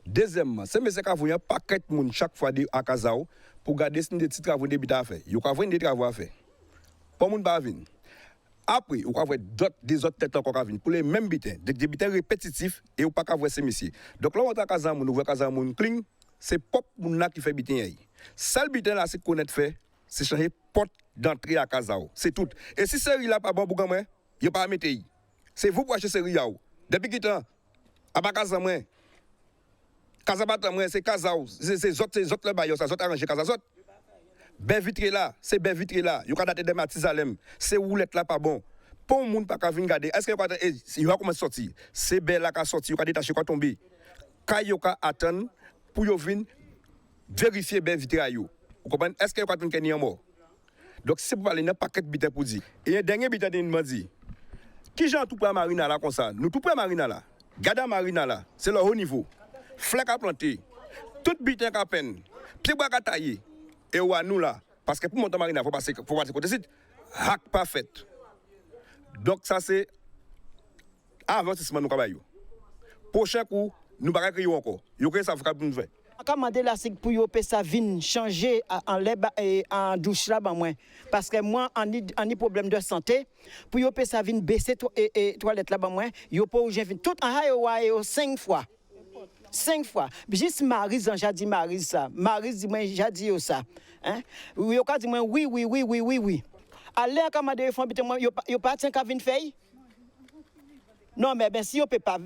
Speaker 9: Deuxièmement, c'est monsieur qui a un paquet de monde chaque fois à Kazao pour garder des petits travaux de bida à faire. Yo avez des travaux à faire. Pas monde pas venir. Après, vous avez des autres têtes encore à venir pour les mêmes bitins, des bitins répétitifs et vous pas qu'à voir ces messieurs. Donc là on est à Kazao, nous voyons Kazao moun clean, c'est pop moun là qui fait bitin. Seul bitin là c'est connaître fait, c'est changer porte d'entrée à Kazao. C'est tout. Et si c'est là pas bon pour moi, il pas mettre. C'est vous pour acheter ce riz. Depuis qui temps à pas Kazao moi. Kazabata moi c'est Kazao, c'est autres le bailleur, ça autres arranger Kazao. Ben vitré là, c'est ben vitré là. Yo ka daté de Matizalem, c'est roulette là pas bon. Pour moun pas ka vinn garder. Est-ce que yo va comment sortir? C'est ben là ka sorti, yo ka détacher quoi tomber. Ka yo ka attendre pour yo vinn vérifier ben vitré yo. Vous comprenez? Est-ce que yo ka attendre qu'en est mort? Donc c'est pour parler d'un paquet de bitin pour dire. Et un dernier bitin de m'a dit. Qui j'en tout près Marina là comme ça? Nous tout près Marina là. Gada Marina là, c'est le haut niveau. Flèche à planter. Tout bitin à peine. Pied bois à tailler. Et ou à nous là, parce que pour monter Marina, il faut passer côté site, hack pas fait. Donc ça c'est investissement nous travaillons. Prochain coup, nous pas crier encore. Yo que ça faut nous faire.
Speaker 10: Commander la SIG pour yo ça vinn changer en lait et en douche là moi parce que moi en ni problème de santé pour yo ça vinn baisser et toilette là moi yo pas j'ai vinn tout en hayo 5 fois. 5 fois. Juste Marise, j'ai dit Marise ça. Marise dit moi j'ai dit ça. Hein? Yo ka dit moi oui. Allez quand m'a défend moi yo pas tiens ka vinn faire. Non mais ben si yo peut pas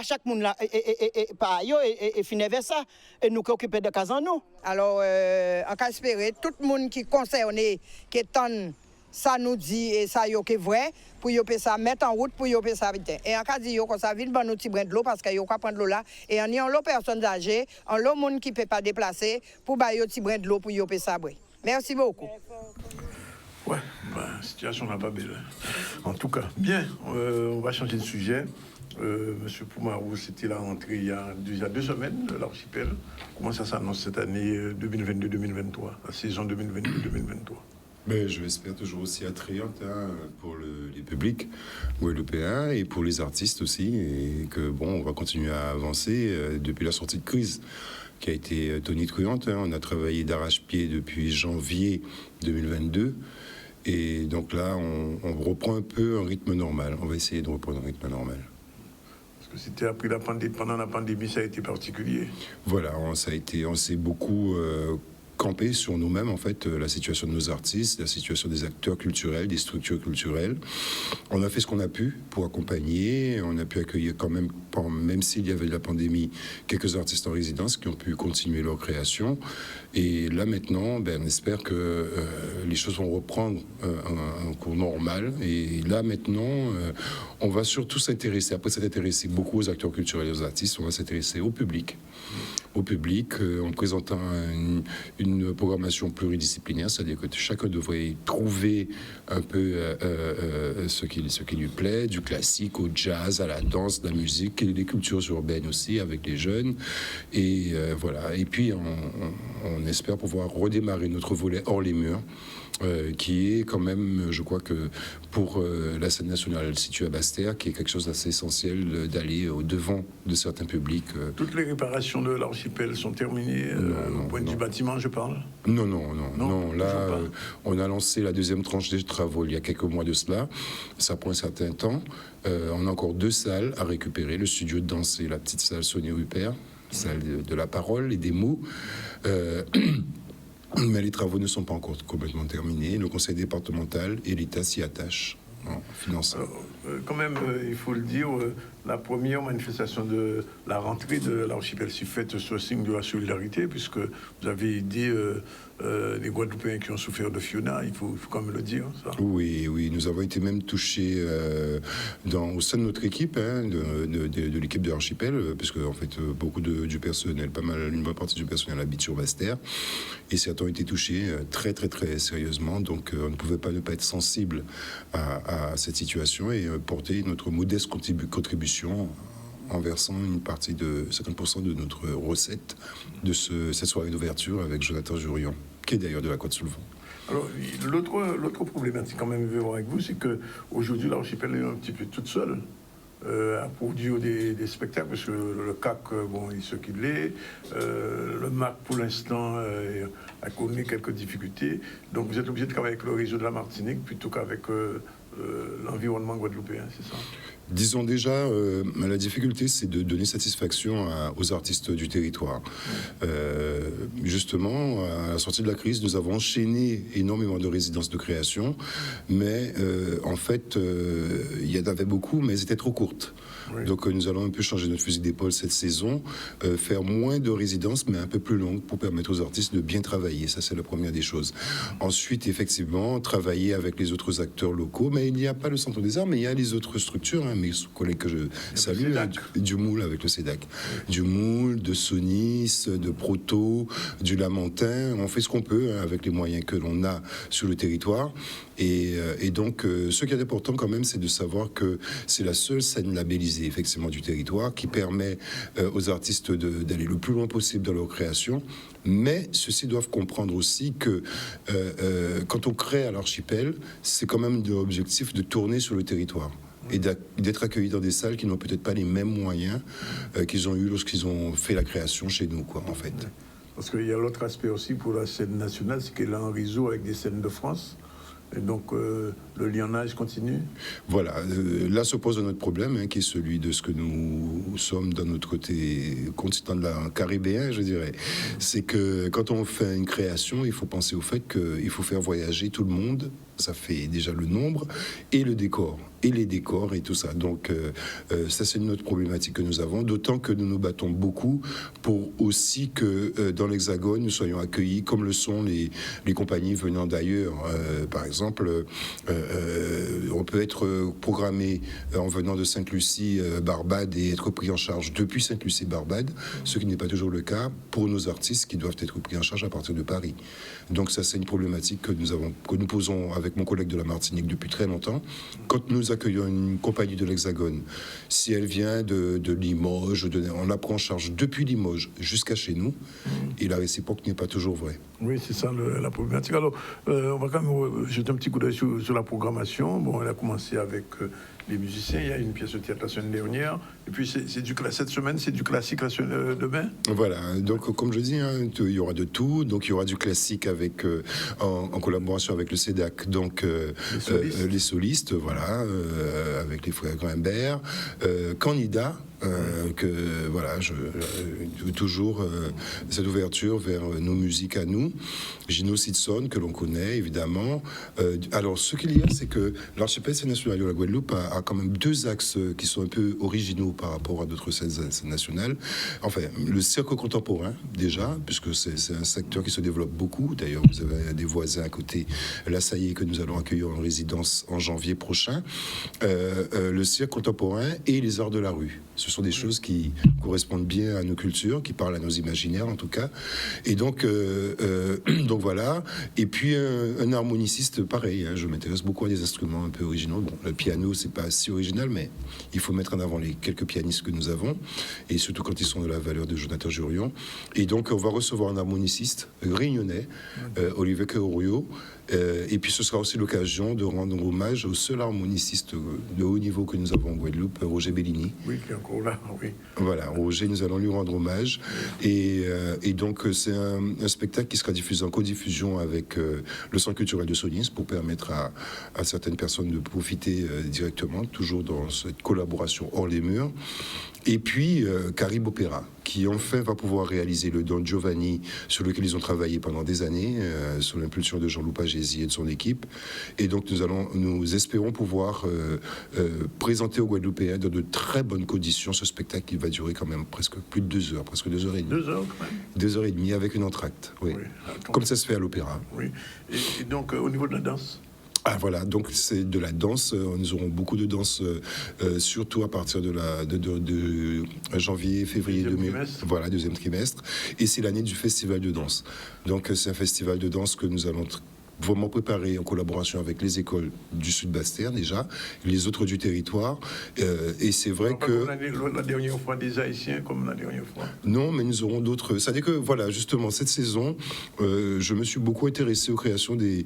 Speaker 10: chaque monde là et pas yo et finir vers ça et nous qui occuper de cas en nous.
Speaker 5: Alors en cas espérer tout le monde qui concerné qui tente ça nous dit et ça yo que vrai pour yo ça mettre en route pour yo ça vite et en cas dit yo comme ça vite ban nous petit brin de l'eau parce que yo ka prendre l'eau là et en y l'eau personnes âgées en l'eau monde qui peut pas déplacer pour ba yo petit brin de l'eau pour yo ça bré. Merci beaucoup.
Speaker 1: Ouais, la situation n'est pas belle. En tout cas, bien, on va changer de sujet. Monsieur Poumarou, c'était la rentrée il y a déjà 2 semaines de l'archipel. Comment ça s'annonce cette année 2022-2023, la saison 2022-2023?
Speaker 11: Mais je l'espère toujours aussi attrayante pour les publics guadeloupéens et pour les artistes aussi. Et que bon, on va continuer à avancer depuis la sortie de crise qui a été tonitruante. On a travaillé d'arrache-pied depuis janvier 2022. Et donc là, on reprend un peu un rythme normal. On va essayer de reprendre un rythme normal.
Speaker 1: Parce que c'était après la pandémie, pendant la pandémie, ça a été particulier.
Speaker 11: Voilà, on s'est beaucoup camper sur nous-mêmes, en fait, la situation de nos artistes, la situation des acteurs culturels, des structures culturelles. On a fait ce qu'on a pu pour accompagner. On a pu accueillir quand même, même s'il y avait de la pandémie, quelques artistes en résidence qui ont pu continuer leur création. Et là, maintenant, on espère que les choses vont reprendre un cours normal. Et là, maintenant, on va surtout s'intéresser, après s'être intéressé beaucoup aux acteurs culturels et aux artistes, on va s'intéresser au public. En présentant une programmation pluridisciplinaire, c'est-à-dire que chacun devrait trouver un peu ce qui lui plaît, du classique au jazz, à la danse, la musique, et les cultures urbaines aussi avec les jeunes. Et voilà. Et puis on espère pouvoir redémarrer notre volet hors les murs, qui est quand même, je crois que pour la scène nationale située à Basse-Terre, qui est quelque chose d'assez essentiel d'aller au devant de certains publics.
Speaker 1: Toutes les réparations de l'archipel sont terminées au point du bâtiment, je parle?
Speaker 11: Non. Là, on a lancé la deuxième tranche des travaux il y a quelques mois de cela. Ça prend un certain temps. On a encore 2 salles à récupérer, le studio de danse et la petite salle Sonia Rupert, salle de la parole et des mots. Mais les travaux ne sont pas encore complètement terminés. Le conseil départemental et l'État s'y attachent en finançant.
Speaker 1: Quand même, il faut le dire, la première manifestation de la rentrée de l'archipel s'est faite sur le signe de la solidarité, puisque vous avez aidé les Guadeloupéens qui ont souffert de Fiona, il faut quand même le dire. Ça.
Speaker 11: Oui, nous avons été même touchés au sein de notre équipe, de l'équipe de l'archipel, parce que en fait, beaucoup du personnel, une bonne partie du personnel habite sur Basse-Terre, et certains ont été touchés très sérieusement, donc on ne pouvait pas ne pas être sensible à cette situation et porter notre modeste contribution en versant une partie de 50% de notre recette de cette soirée d'ouverture avec Jonathan Jurion, qui est d'ailleurs de la Côte-sous-le-Vent.
Speaker 1: Alors, l'autre problématique quand même, je vais voir avec vous, c'est qu'aujourd'hui, l'archipel est un petit peu toute seule à produire des spectacles, parce que le CAC, il ce qu'il est, le MAC, pour l'instant, a connu quelques difficultés. Donc, vous êtes obligé de travailler avec le réseau de la Martinique plutôt qu'avec l'environnement guadeloupéen, c'est ça?
Speaker 11: Disons déjà, la difficulté, c'est de donner satisfaction aux artistes du territoire. Justement, à la sortie de la crise, nous avons enchaîné énormément de résidences de création, mais en fait, il y en avait beaucoup, mais elles étaient trop courtes. Oui. Donc nous allons un peu changer notre fusil d'épaule cette saison, faire moins de résidences, mais un peu plus longues, pour permettre aux artistes de bien travailler. Ça, c'est la première des choses. Ensuite, effectivement, travailler avec les autres acteurs locaux, mais il n'y a pas le Centre des Arts, mais il y a les autres structures, mes collègues que je salue, du Moule avec le CEDAC, du Moule, de Sonis, de Proto, du Lamentin. On fait ce qu'on peut avec les moyens que l'on a sur le territoire. Et donc, ce qui est important quand même, c'est de savoir que c'est la seule scène labellisée effectivement du territoire qui permet aux artistes d'aller le plus loin possible dans leur création. Mais ceux-ci doivent comprendre aussi que quand on crée à l'archipel, c'est quand même l'objectif de tourner sur le territoire et d'être accueillis dans des salles qui n'ont peut-être pas les mêmes moyens qu'ils ont eu lorsqu'ils ont fait la création chez nous, quoi, en fait.
Speaker 1: Parce qu'il y a l'autre aspect aussi pour la scène nationale, c'est qu'elle a un réseau avec des scènes de France. Et donc, le lionnage continue. Voilà,
Speaker 11: là se pose un autre problème, qui est celui de ce que nous sommes dans notre côté continent de la caribéen, je dirais. C'est que quand on fait une création, il faut penser au fait qu'il faut faire voyager tout le monde. Ça fait déjà le nombre et le décor, et les décors et tout ça. Donc, ça, c'est une autre problématique que nous avons, d'autant que nous nous battons beaucoup pour aussi que dans l'Hexagone, nous soyons accueillis comme le sont les compagnies venant d'ailleurs. Par exemple, on peut être programmé en venant de Sainte-Lucie, Barbade, et être pris en charge depuis Sainte-Lucie, Barbade, ce qui n'est pas toujours le cas pour nos artistes qui doivent être pris en charge à partir de Paris. Donc ça, c'est une problématique que nous posons avec mon collègue de la Martinique depuis très longtemps. Quand nous accueillons une compagnie de l'Hexagone, si elle vient de Limoges, on la prend en charge depuis Limoges jusqu'à chez nous, et la réciproque n'est pas toujours vraie.
Speaker 1: Oui, c'est ça la problématique. Alors, on va quand même jeter un petit coup d'œil sur la programmation. Bon, elle a commencé avec les musiciens. Il y a une pièce de théâtre la semaine dernière. Et puis, cette semaine, c'est du classique demain.
Speaker 11: Voilà. Donc, comme je dis, il y aura de tout. Donc, il y aura du classique avec, en collaboration avec le CEDAC. Donc, les solistes, voilà, avec les frères Grimbert. Candida. Toujours cette ouverture vers nos musiques à nous. Gino Sidson, que l'on connaît évidemment. Alors, ce qu'il y a, c'est que l'archipel national de la Guadeloupe a quand même 2 axes qui sont un peu originaux par rapport à d'autres scènes nationales. Enfin, le cirque contemporain, déjà, puisque c'est un secteur qui se développe beaucoup. D'ailleurs, vous avez des voisins à côté, La Saillée, que nous allons accueillir en résidence en janvier prochain. Le cirque contemporain et les arts de la rue. Ce Ce sont des choses qui correspondent bien à nos cultures, qui parlent à nos imaginaires en tout cas. Et donc voilà. Et puis un harmoniciste, pareil. Je m'intéresse beaucoup à des instruments un peu originaux. Bon, le piano, c'est pas si original, mais il faut mettre en avant les quelques pianistes que nous avons, et surtout quand ils sont de la valeur de Jonathan Jurion. Et donc on va recevoir un harmoniciste réunionnais, Olivier Caorio. Et puis ce sera aussi l'occasion de rendre hommage au seul harmoniciste de haut niveau que nous avons en Guadeloupe, Roger Bellini.
Speaker 1: Oui, qui est encore là, oui.
Speaker 11: Voilà, Roger, nous allons lui rendre hommage. Et donc c'est un spectacle qui sera diffusé en codiffusion avec le Centre culturel de Sonis pour permettre à certaines personnes de profiter directement, toujours dans cette collaboration hors les murs. Et puis Caribe Opéra, qui enfin va pouvoir réaliser le Don Giovanni sur lequel ils ont travaillé pendant des années, sous l'impulsion de Jean-Loup Pagési et de son équipe. Et donc nous espérons pouvoir présenter aux Guadeloupéens dans de très bonnes conditions ce spectacle qui va durer quand même presque plus de 2 heures, presque 2 heures et demie.
Speaker 1: 2 heures quand même.
Speaker 11: 2 heures et demie avec une entracte, oui. Comme ça se fait à l'opéra.
Speaker 1: Oui. Et donc au niveau de la danse?
Speaker 11: Ah voilà, donc c'est de la danse. Nous aurons beaucoup de danse, surtout à partir de janvier, février 2000. Voilà, deuxième trimestre. Et c'est l'année du festival de danse. Donc c'est un festival de danse que nous allons vraiment préparé en collaboration avec les écoles du Sud Bastère déjà, les autres du territoire. Et c'est vrai que...
Speaker 1: Comme la dernière fois des Haïtiens, comme la dernière fois.
Speaker 11: Non, mais nous aurons d'autres... C'est-à-dire que, voilà, justement, cette saison, je me suis beaucoup intéressé aux créations des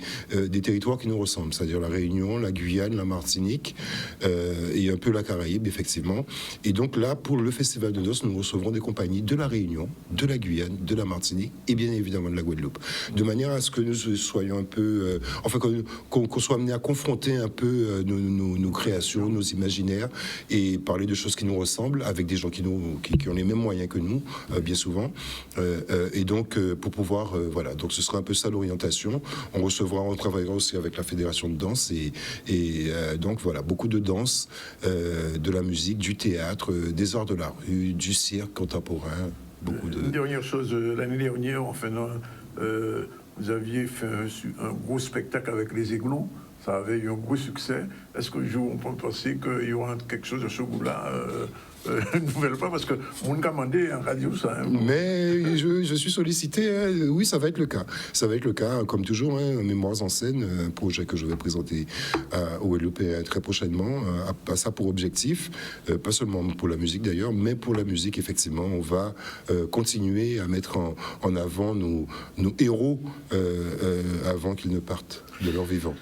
Speaker 11: territoires qui nous ressemblent, c'est-à-dire la Réunion, la Guyane, la Martinique, et un peu la Caraïbe, effectivement. Et donc là, pour le Festival de danse, nous recevrons des compagnies de la Réunion, de la Guyane, de la Martinique, et bien évidemment de la Guadeloupe. De manière à ce que nous soyons un peu enfin qu'on soit amené à confronter un peu nos créations, nos imaginaires, et parler de choses qui nous ressemblent avec des gens qui ont les mêmes moyens que nous, bien souvent. Et donc pour pouvoir voilà, donc ce sera un peu ça l'orientation. On travaillera aussi avec la fédération de danse et donc voilà, beaucoup de danse, de la musique, du théâtre, des arts de la rue, du cirque contemporain, beaucoup de...
Speaker 1: Une dernière chose, l'année dernière, enfin, vous aviez fait un gros spectacle avec les Aiglons. Ça avait eu un gros succès. Est-ce que on peut penser qu'il y aura quelque chose de ce goût-là une nouvelle fois? Parce que on a demandé en radio ça. Hein.
Speaker 11: Mais je suis sollicité. Hein. Oui, ça va être le cas. Ça va être le cas, comme toujours. Hein, Mémoires en scène, un projet que je vais présenter au LEP très prochainement. A ça pour objectif, pas seulement pour la musique d'ailleurs, mais pour la musique, effectivement, on va continuer à mettre en avant nos héros avant qu'ils ne partent de leur vivant.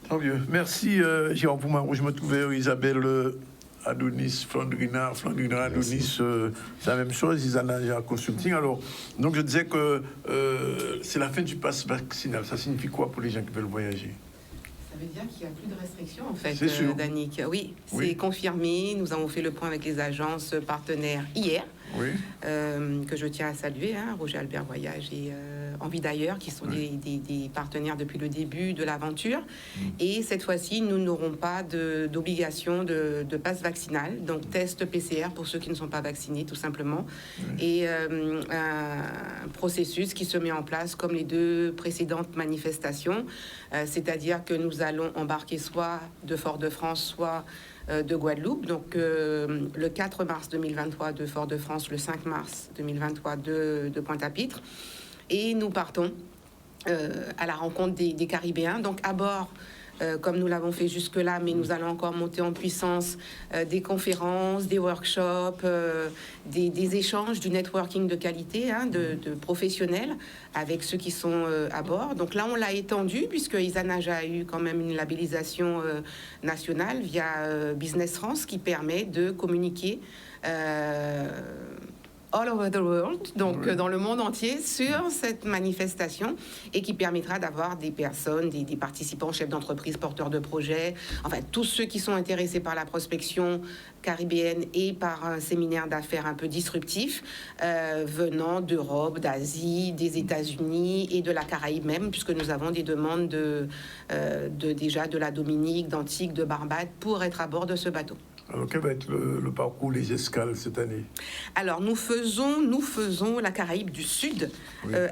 Speaker 1: Tant mieux. Merci, Jérôme Poumarou. Je me trouvais Isabelle Adonis, Flandrina Adonis, c'est la même chose, Isana Consulting. Alors, donc je disais que c'est la fin du pass vaccinal. Ça signifie quoi pour les gens qui veulent voyager?
Speaker 12: Ça veut dire qu'il n'y a plus de restrictions, en fait,
Speaker 1: Danick.
Speaker 12: Oui, c'est confirmé. Nous avons fait le point avec les agences partenaires hier, que je tiens à saluer, hein, Roger Albert Voyage et Envie d'ailleurs, qui sont des partenaires depuis le début de l'aventure. Et cette fois-ci, nous n'aurons pas d'obligation de passe vaccinal, donc test PCR pour ceux qui ne sont pas vaccinés, tout simplement. Et un processus qui se met en place comme les 2 précédentes manifestations, c'est-à-dire que nous allons embarquer soit de Fort-de-France, soit de Guadeloupe. Donc le 4 mars 2023 de Fort-de-France, le 5 mars 2023 de Pointe-à-Pitre. Et nous partons à la rencontre des Caribéens. Donc à bord, comme nous l'avons fait jusque-là, mais nous allons encore monter en puissance des conférences, des workshops, des échanges, du networking de qualité, hein, de professionnels avec ceux qui sont à bord. Donc là, on l'a étendu puisque Isana a eu quand même une labellisation nationale via Business France qui permet de communiquer all over the world, donc dans le monde entier, sur cette manifestation et qui permettra d'avoir des personnes, des participants, chefs d'entreprise, porteurs de projets, enfin tous ceux qui sont intéressés par la prospection caribéenne et par un séminaire d'affaires un peu disruptif, venant d'Europe, d'Asie, des États-Unis et de la Caraïbe même, puisque nous avons des demandes déjà de la Dominique, d'Antigua, de Barbade pour être à bord de ce bateau.
Speaker 1: Alors, quel va être le parcours, les escales cette année? Alors,
Speaker 12: nous faisons la Caraïbe du Sud,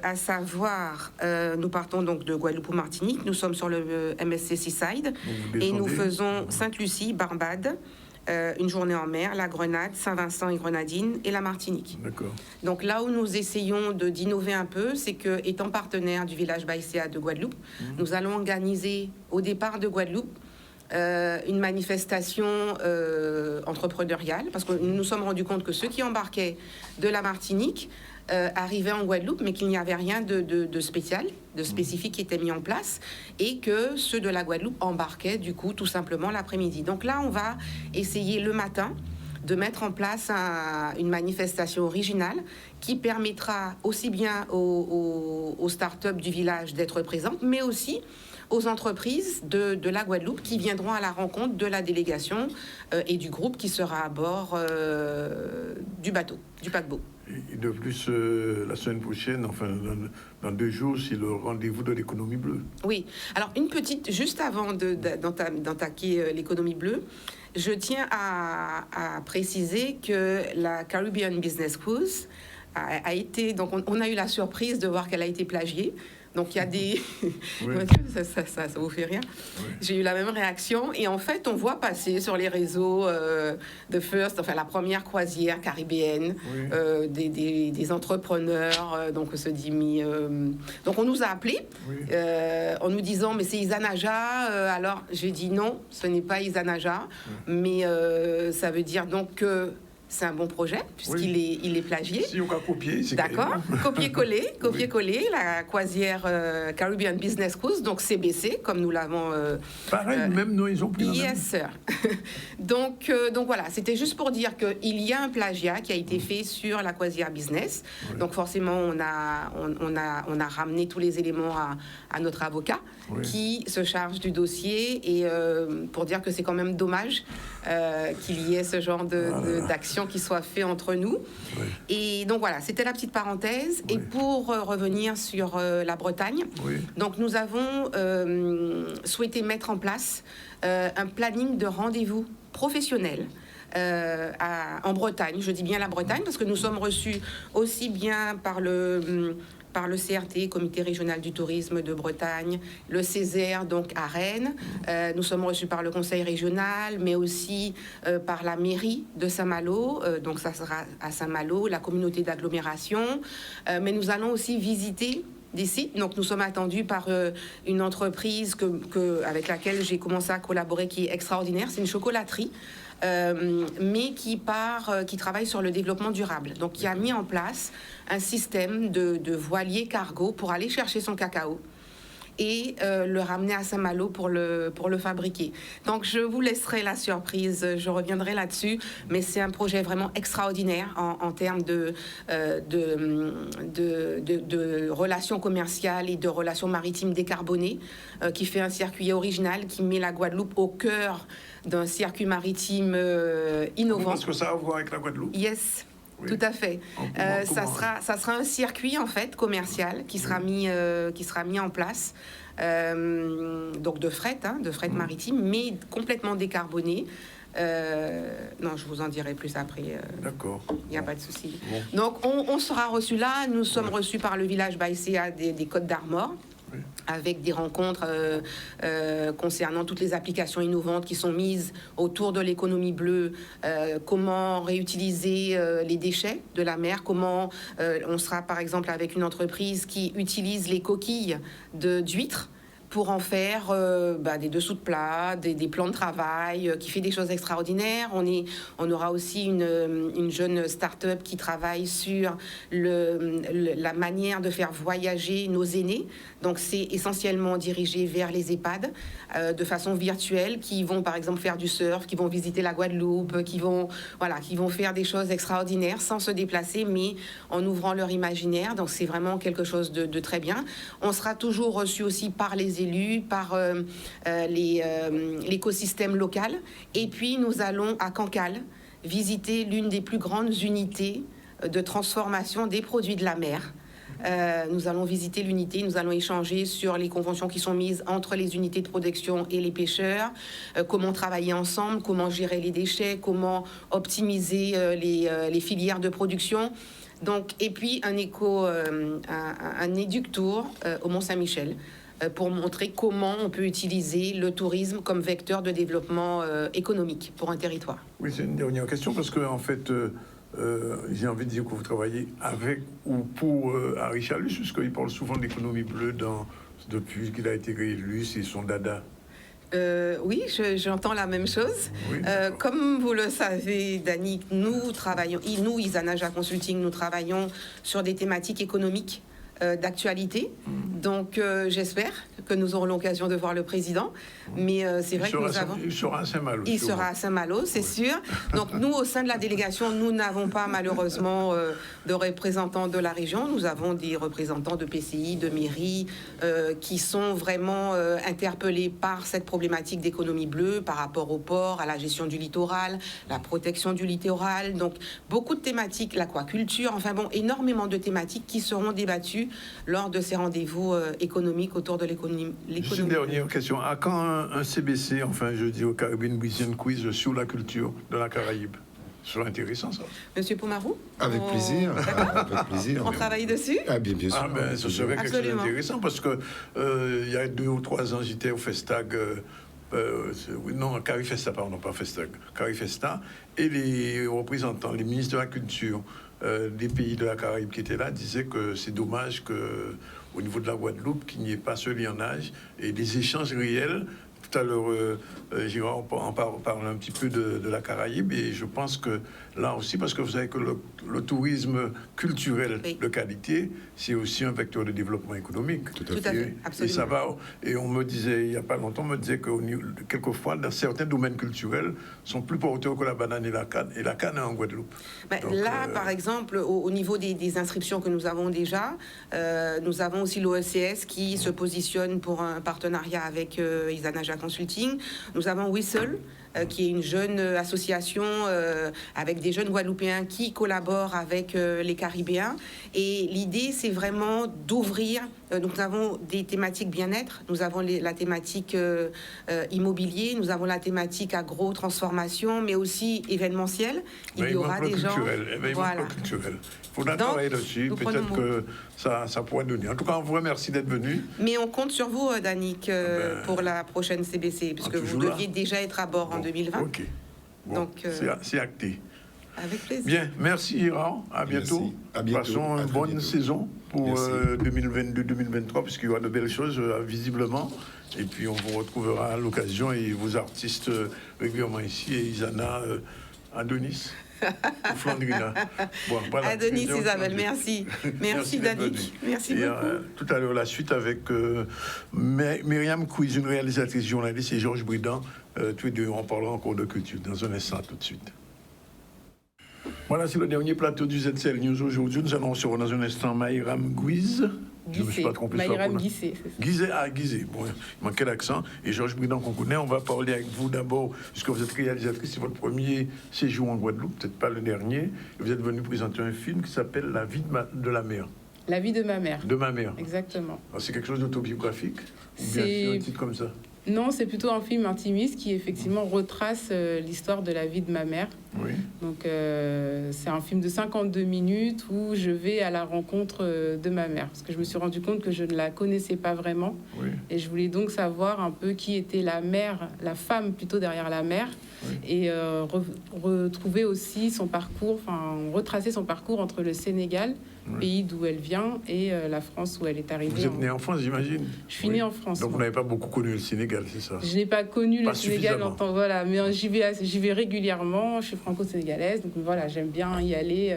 Speaker 12: à savoir, nous partons donc de Guadeloupe ou Martinique, nous sommes sur le MSC Seaside, et nous faisons Sainte-Lucie, Barbade, une journée en mer, la Grenade, Saint-Vincent et Grenadines et la Martinique.
Speaker 1: D'accord.
Speaker 12: Donc là où nous essayons d'innover un peu, c'est que, étant partenaire du village Baïséa de Guadeloupe, nous allons organiser au départ de Guadeloupe une manifestation entrepreneuriale, parce que nous nous sommes rendus compte que ceux qui embarquaient de la Martinique arrivaient en Guadeloupe, mais qu'il n'y avait rien de spécial, de spécifique qui était mis en place, et que ceux de la Guadeloupe embarquaient du coup tout simplement l'après-midi. Donc là, on va essayer le matin de mettre en place une manifestation originale qui permettra aussi bien aux start-up du village d'être présentes, mais aussi aux entreprises de la Guadeloupe qui viendront à la rencontre de la délégation et du groupe qui sera à bord du bateau, du paquebot.
Speaker 1: Et de plus, la semaine prochaine, enfin dans 2 jours, c'est le rendez-vous de l'économie bleue.
Speaker 12: Oui. Alors, une petite, juste avant d'attaquer l'économie bleue, je tiens à préciser que la Caribbean Business Cruise a été... Donc, on a eu la surprise de voir qu'elle a été plagiée. Donc, il y a des... Oui. ça vous fait rire. Oui. J'ai eu la même réaction. Et en fait, on voit passer sur les réseaux de First, enfin, la première croisière caribéenne, oui. Des entrepreneurs. Donc, on se dit... donc, on nous a appelés en nous disant, mais c'est Izanaja. Alors, j'ai dit non, ce n'est pas Izanaja. Oui. Mais ça veut dire donc que... C'est un bon projet, puisqu'il il est plagié.
Speaker 1: Si on a copié, c'est
Speaker 12: d'accord. Copier-coller, la croisière Caribbean Business Cruise, donc CBC, comme nous l'avons...
Speaker 1: Pareil, même nous, ils ont pris
Speaker 12: Yes, sir. donc voilà, c'était juste pour dire qu'il y a un plagiat qui a été fait sur la croisière business. Oui. Donc forcément, on a ramené tous les éléments à notre avocat, qui se charge du dossier, et pour dire que c'est quand même dommage qu'il y ait ce genre d'action qui soit fait entre nous. Oui. Et donc voilà, c'était la petite parenthèse. Oui. Et pour revenir sur la Bretagne, donc nous avons souhaité mettre en place un planning de rendez-vous professionnels en Bretagne. Je dis bien la Bretagne parce que nous sommes reçus aussi bien par le CRT, Comité régional du tourisme de Bretagne, le Césaire, donc à Rennes. Nous sommes reçus par le conseil régional, mais aussi par la mairie de Saint-Malo. Donc ça sera à Saint-Malo, la communauté d'agglomération. Mais nous allons aussi visiter des sites. Donc nous sommes attendus par une entreprise avec laquelle j'ai commencé à collaborer, qui est extraordinaire. C'est une chocolaterie. Mais qui travaille sur le développement durable. Donc, qui a mis en place un système de voiliers cargo pour aller chercher son cacao et le ramener à Saint-Malo pour le fabriquer. Donc, je vous laisserai la surprise, je reviendrai là-dessus, mais c'est un projet vraiment extraordinaire en termes de relations commerciales et de relations maritimes décarbonées, qui fait un circuit original, qui met la Guadeloupe au cœur d'un circuit maritime innovant.
Speaker 1: Parce que ça a à voir avec la Guadeloupe.
Speaker 12: Yes. Oui. Tout à fait. Ça sera un circuit en fait commercial qui sera mis en place, donc de fret maritime, mais complètement décarboné. Non, je vous en dirai plus après.
Speaker 1: D'accord.
Speaker 12: Il n'y a pas de souci. Bon. Donc, on sera reçus là. Nous sommes reçus par le village Baïséa des Côtes d'Armor. Avec des rencontres concernant toutes les applications innovantes qui sont mises autour de l'économie bleue, comment réutiliser les déchets de la mer, comment on sera par exemple avec une entreprise qui utilise les coquilles d'huîtres pour en faire des dessous de plat, des plans de travail, qui fait des choses extraordinaires. On aura aussi une jeune start-up qui travaille sur la manière de faire voyager nos aînés. Donc, c'est essentiellement dirigé vers les EHPAD de façon virtuelle, qui vont, par exemple, faire du surf, qui vont visiter la Guadeloupe, qui vont faire des choses extraordinaires sans se déplacer, mais en ouvrant leur imaginaire. Donc, c'est vraiment quelque chose de très bien. On sera toujours reçu aussi par les élus, par l'écosystème local. Et puis, nous allons à Cancale visiter l'une des plus grandes unités de transformation des produits de la mer. Nous allons visiter l'unité, nous allons échanger sur les conventions qui sont mises entre les unités de production et les pêcheurs, comment travailler ensemble, comment gérer les déchets, comment optimiser les filières de production. Donc, et puis un éductour au Mont-Saint-Michel. pour montrer comment on peut utiliser le tourisme comme vecteur de développement économique pour un territoire.
Speaker 1: Oui, c'est une dernière question parce que en fait, j'ai envie de dire que vous travaillez avec ou pour Harry Chalus, puisqu'il parle souvent d'économie bleue depuis qu'il a été réélu, c'est son dada.
Speaker 12: Oui, j'entends la même chose.
Speaker 1: Oui,
Speaker 12: comme vous le savez, Dani, nous, Isanaja Consulting, nous travaillons sur des thématiques économiques d'actualité. Donc, j'espère que nous aurons l'occasion de voir le président. Mais c'est vrai que nous avons...
Speaker 1: Il sera à Saint-Malo.
Speaker 12: Il sera à Saint-Malo, c'est sûr. Donc, nous, au sein de la délégation, nous n'avons pas malheureusement de représentants de la région. Nous avons des représentants de PCI, de mairie, qui sont vraiment interpellés par cette problématique d'économie bleue par rapport au port, à la gestion du littoral, la protection du littoral. Donc, beaucoup de thématiques, l'aquaculture, enfin bon, énormément de thématiques qui seront débattues lors de ces rendez-vous économiques autour de l'économie.
Speaker 1: Juste une dernière question. À quand un CBC, enfin je dis au Caribbean Business Quiz sur la culture de la Caraïbe? Ce serait intéressant, ça.
Speaker 12: Monsieur Poumarou?
Speaker 11: Avec plaisir. Avec plaisir.
Speaker 12: On travaille dessus?
Speaker 11: Ah, bien sûr.
Speaker 1: Ah, ben, ce serait quelque chose d'intéressant parce que il y a 2 ou 3 ans, j'étais au Festag. Non, Carifesta, pardon, pas Festag. Carifesta. Et les représentants, les ministres de la Culture des pays de la Caraïbe qui étaient là disaient que c'est dommage qu'au niveau de la Guadeloupe, qu'il n'y ait pas ce lionnage et des échanges réels. Tout à l'heure, Gérard en parle un petit peu de la Caraïbe et je pense que là aussi, parce que vous savez que le tourisme culturel de qualité, c'est aussi un vecteur de développement économique.
Speaker 12: Tout à fait, absolument.
Speaker 1: Et ça va. Et on me disait, il n'y a pas longtemps, on me disait que quelquefois, dans certains domaines culturels, sont plus porteurs que la banane et la canne en Guadeloupe.
Speaker 12: Donc, là, par exemple, au niveau des inscriptions que nous avons déjà, nous avons aussi l'OECS qui se positionne pour un partenariat avec Isanaja Consulting. Nous avons Whistle, qui est une jeune association avec des jeunes Guadeloupéens qui collaborent avec les Caribéens. Et l'idée, c'est vraiment d'ouvrir. Nous avons des thématiques bien-être, nous avons la thématique immobilier, nous avons la thématique agro-transformation, mais aussi événementielle. Il y aura des gens...
Speaker 1: Voilà. Culturel. Il faudra travailler dessus. Peut-être que ça pourrait donner. En tout cas, on vous remercie d'être venu.
Speaker 12: Mais on compte sur vous, Danick, pour la prochaine CBC, puisque vous deviez déjà être à bord en 2020.
Speaker 1: OK. Bon, donc, c'est acté.
Speaker 12: Avec plaisir.
Speaker 1: Bien, merci Iran. À bientôt.
Speaker 11: À bientôt.
Speaker 1: Passons une bonne saison pour 2022-2023, puisqu'il y aura de belles choses, visiblement. Et puis, on vous retrouvera à l'occasion et vos artistes régulièrement ici, et Isana, Adonis. Ou Flandrina. Bon, voilà.
Speaker 12: Adonis, Isabelle, merci. Merci, Danick. Merci beaucoup.
Speaker 1: Tout à l'heure, la suite avec Myriam Quiz, une réalisatrice journaliste, et Georges Bridan. Tous les deux, on parlera encore de culture dans un instant, tout de suite. Voilà, c'est le dernier plateau du ZCL News aujourd'hui. Nous allons recevoir dans un instant Myriam Quiz. Je ne me suis pas trompé.
Speaker 2: Myriam Guissé.
Speaker 1: Guissé. Bon, il manquait l'accent. Et Georges Bridan qu'on connaît. On va parler avec vous d'abord, puisque vous êtes réalisatrice, c'est votre premier séjour en Guadeloupe, peut-être pas le dernier. Et vous êtes venu présenter un film qui s'appelle La vie de la mère.
Speaker 2: La vie de ma mère.
Speaker 1: De ma mère.
Speaker 2: Exactement.
Speaker 1: Alors, c'est quelque chose d'autobiographique? Ou bien c'est un titre comme ça?
Speaker 2: Non, c'est plutôt un film intimiste qui effectivement retrace l'histoire de la vie de ma mère.
Speaker 1: Oui.
Speaker 2: Donc c'est un film de 52 minutes où je vais à la rencontre de ma mère. Parce que je me suis rendu compte que je ne la connaissais pas vraiment.
Speaker 1: Oui.
Speaker 2: Et je voulais donc savoir un peu qui était la mère, la femme plutôt derrière la mère. Oui. Et retrouver aussi son parcours, enfin retracer son parcours entre le Sénégal, pays d'où elle vient, et la France où elle est arrivée.
Speaker 1: Vous êtes née en France, j'imagine?
Speaker 2: Je suis née en France.
Speaker 1: Donc vous n'avez pas beaucoup connu le Sénégal, c'est ça?
Speaker 2: Je n'ai pas connu le Sénégal en tant, voilà, mais j'y vais régulièrement. Je suis franco-sénégalaise, donc voilà, j'aime bien y aller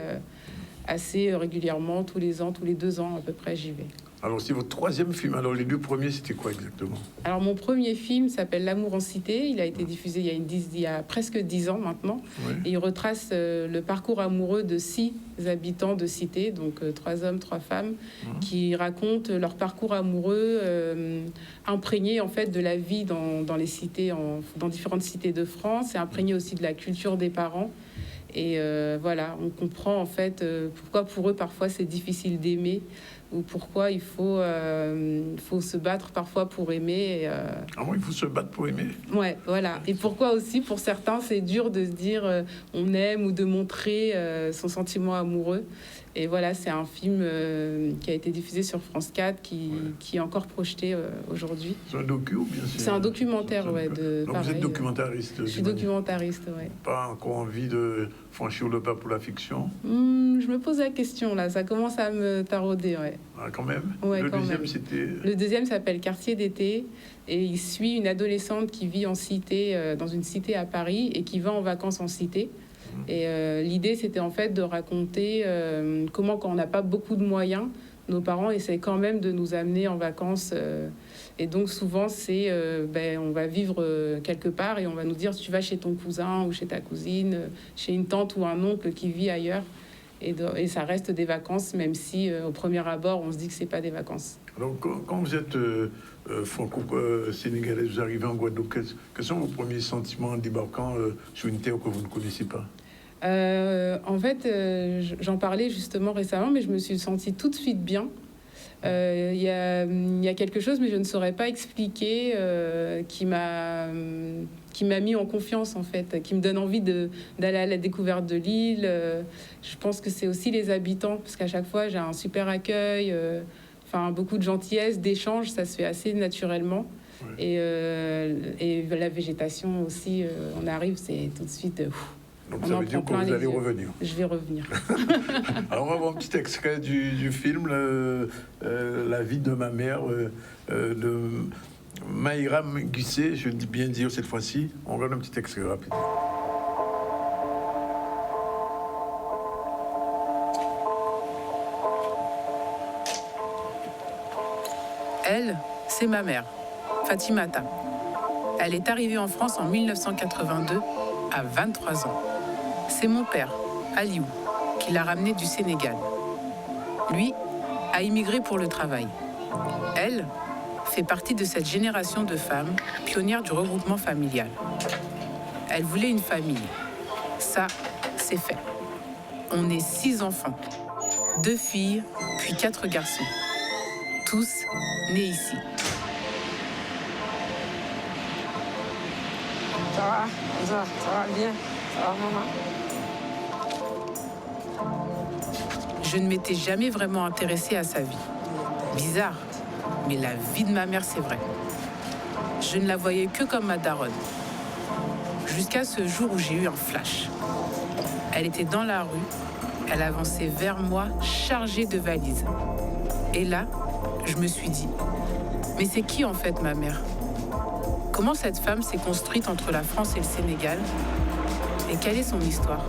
Speaker 2: assez régulièrement, tous les ans, tous les 2 ans à peu près, j'y vais.
Speaker 1: Alors, c'est votre 3e film. Alors, les 2 premiers, c'était quoi exactement?
Speaker 2: Alors, mon premier film s'appelle L'amour en cité. Il a été diffusé il y a presque 10 ans maintenant. Oui. Et il retrace le parcours amoureux de 6 habitants de cité, donc 3 hommes, 3 femmes, qui racontent leur parcours amoureux imprégné en fait de la vie dans les cités, dans différentes cités de France, et imprégné aussi de la culture des parents. Et voilà, on comprend en fait pourquoi pour eux parfois c'est difficile d'aimer, ou pourquoi il faut se battre parfois pour aimer.
Speaker 1: Ah bon, il faut se battre pour aimer?
Speaker 2: Ouais, voilà. Et pourquoi aussi, pour certains, c'est dur de se dire on aime ou de montrer son sentiment amoureux.
Speaker 13: Et voilà, c'est un film qui a été diffusé sur France 4, qui est encore projeté aujourd'hui.
Speaker 1: C'est un docu ou bien
Speaker 13: c'est un documentaire,
Speaker 1: Donc
Speaker 13: pareil,
Speaker 1: vous êtes documentariste.
Speaker 13: Je suis documentariste, oui.
Speaker 1: Pas encore envie de franchir le pas pour la fiction?
Speaker 13: Je me pose la question, là. Ça commence à me tarauder, ouais.
Speaker 1: Ah, quand même?
Speaker 13: Ouais,
Speaker 1: le
Speaker 13: quand
Speaker 1: deuxième,
Speaker 13: même.
Speaker 1: c'était...
Speaker 13: Le deuxième s'appelle Quartier d'été et il suit une adolescente qui vit en cité, dans une cité à Paris et qui va en vacances en cité. Et l'idée, c'était en fait de raconter comment, quand on n'a pas beaucoup de moyens, nos parents essaient quand même de nous amener en vacances. Et donc, souvent, c'est on va vivre quelque part et on va nous dire tu vas chez ton cousin ou chez ta cousine, chez une tante ou un oncle qui vit ailleurs. Et ça reste des vacances, même si au premier abord, on se dit que c'est pas des vacances.
Speaker 1: Alors, quand vous êtes franco-sénégalaise, vous arrivez en Guadeloupe, quels sont vos premiers sentiments en débarquant sur une terre que vous ne connaissez pas?
Speaker 13: En fait, j'en parlais justement récemment, mais je me suis sentie tout de suite bien. Il y a quelque chose, mais je ne saurais pas expliquer, qui m'a mis en confiance, en fait, qui me donne envie d'aller à la découverte de l'île. Je pense que c'est aussi les habitants, parce qu'à chaque fois, j'ai un super accueil, beaucoup de gentillesse, d'échange, ça se fait assez naturellement. Ouais. Et la végétation aussi, on arrive, c'est tout de suite...
Speaker 1: Donc ça veut dire que vous allez revenir.
Speaker 13: Je vais revenir.
Speaker 1: Alors on va voir un petit extrait du film La vie de ma mère de Maïra Guissé, je dis bien dire cette fois-ci. On regarde un petit extrait rapide.
Speaker 14: Elle, c'est ma mère, Fatimata. Elle est arrivée en France en 1982 à 23 ans. C'est mon père, Aliou, qui l'a ramenée du Sénégal. Lui a immigré pour le travail. Elle fait partie de cette génération de femmes pionnières du regroupement familial. Elle voulait une famille. Ça, c'est fait. On est 6 enfants, 2 filles, puis 4 garçons. Tous nés ici.
Speaker 15: Ça va bien. Ça va, maman.
Speaker 14: Je ne m'étais jamais vraiment intéressée à sa vie. Bizarre, mais la vie de ma mère, c'est vrai. Je ne la voyais que comme ma daronne. Jusqu'à ce jour où j'ai eu un flash. Elle était dans la rue, elle avançait vers moi, chargée de valises. Et là, je me suis dit, mais c'est qui en fait ma mère ? Comment cette femme s'est construite entre la France et le Sénégal ? Et quelle est son histoire ?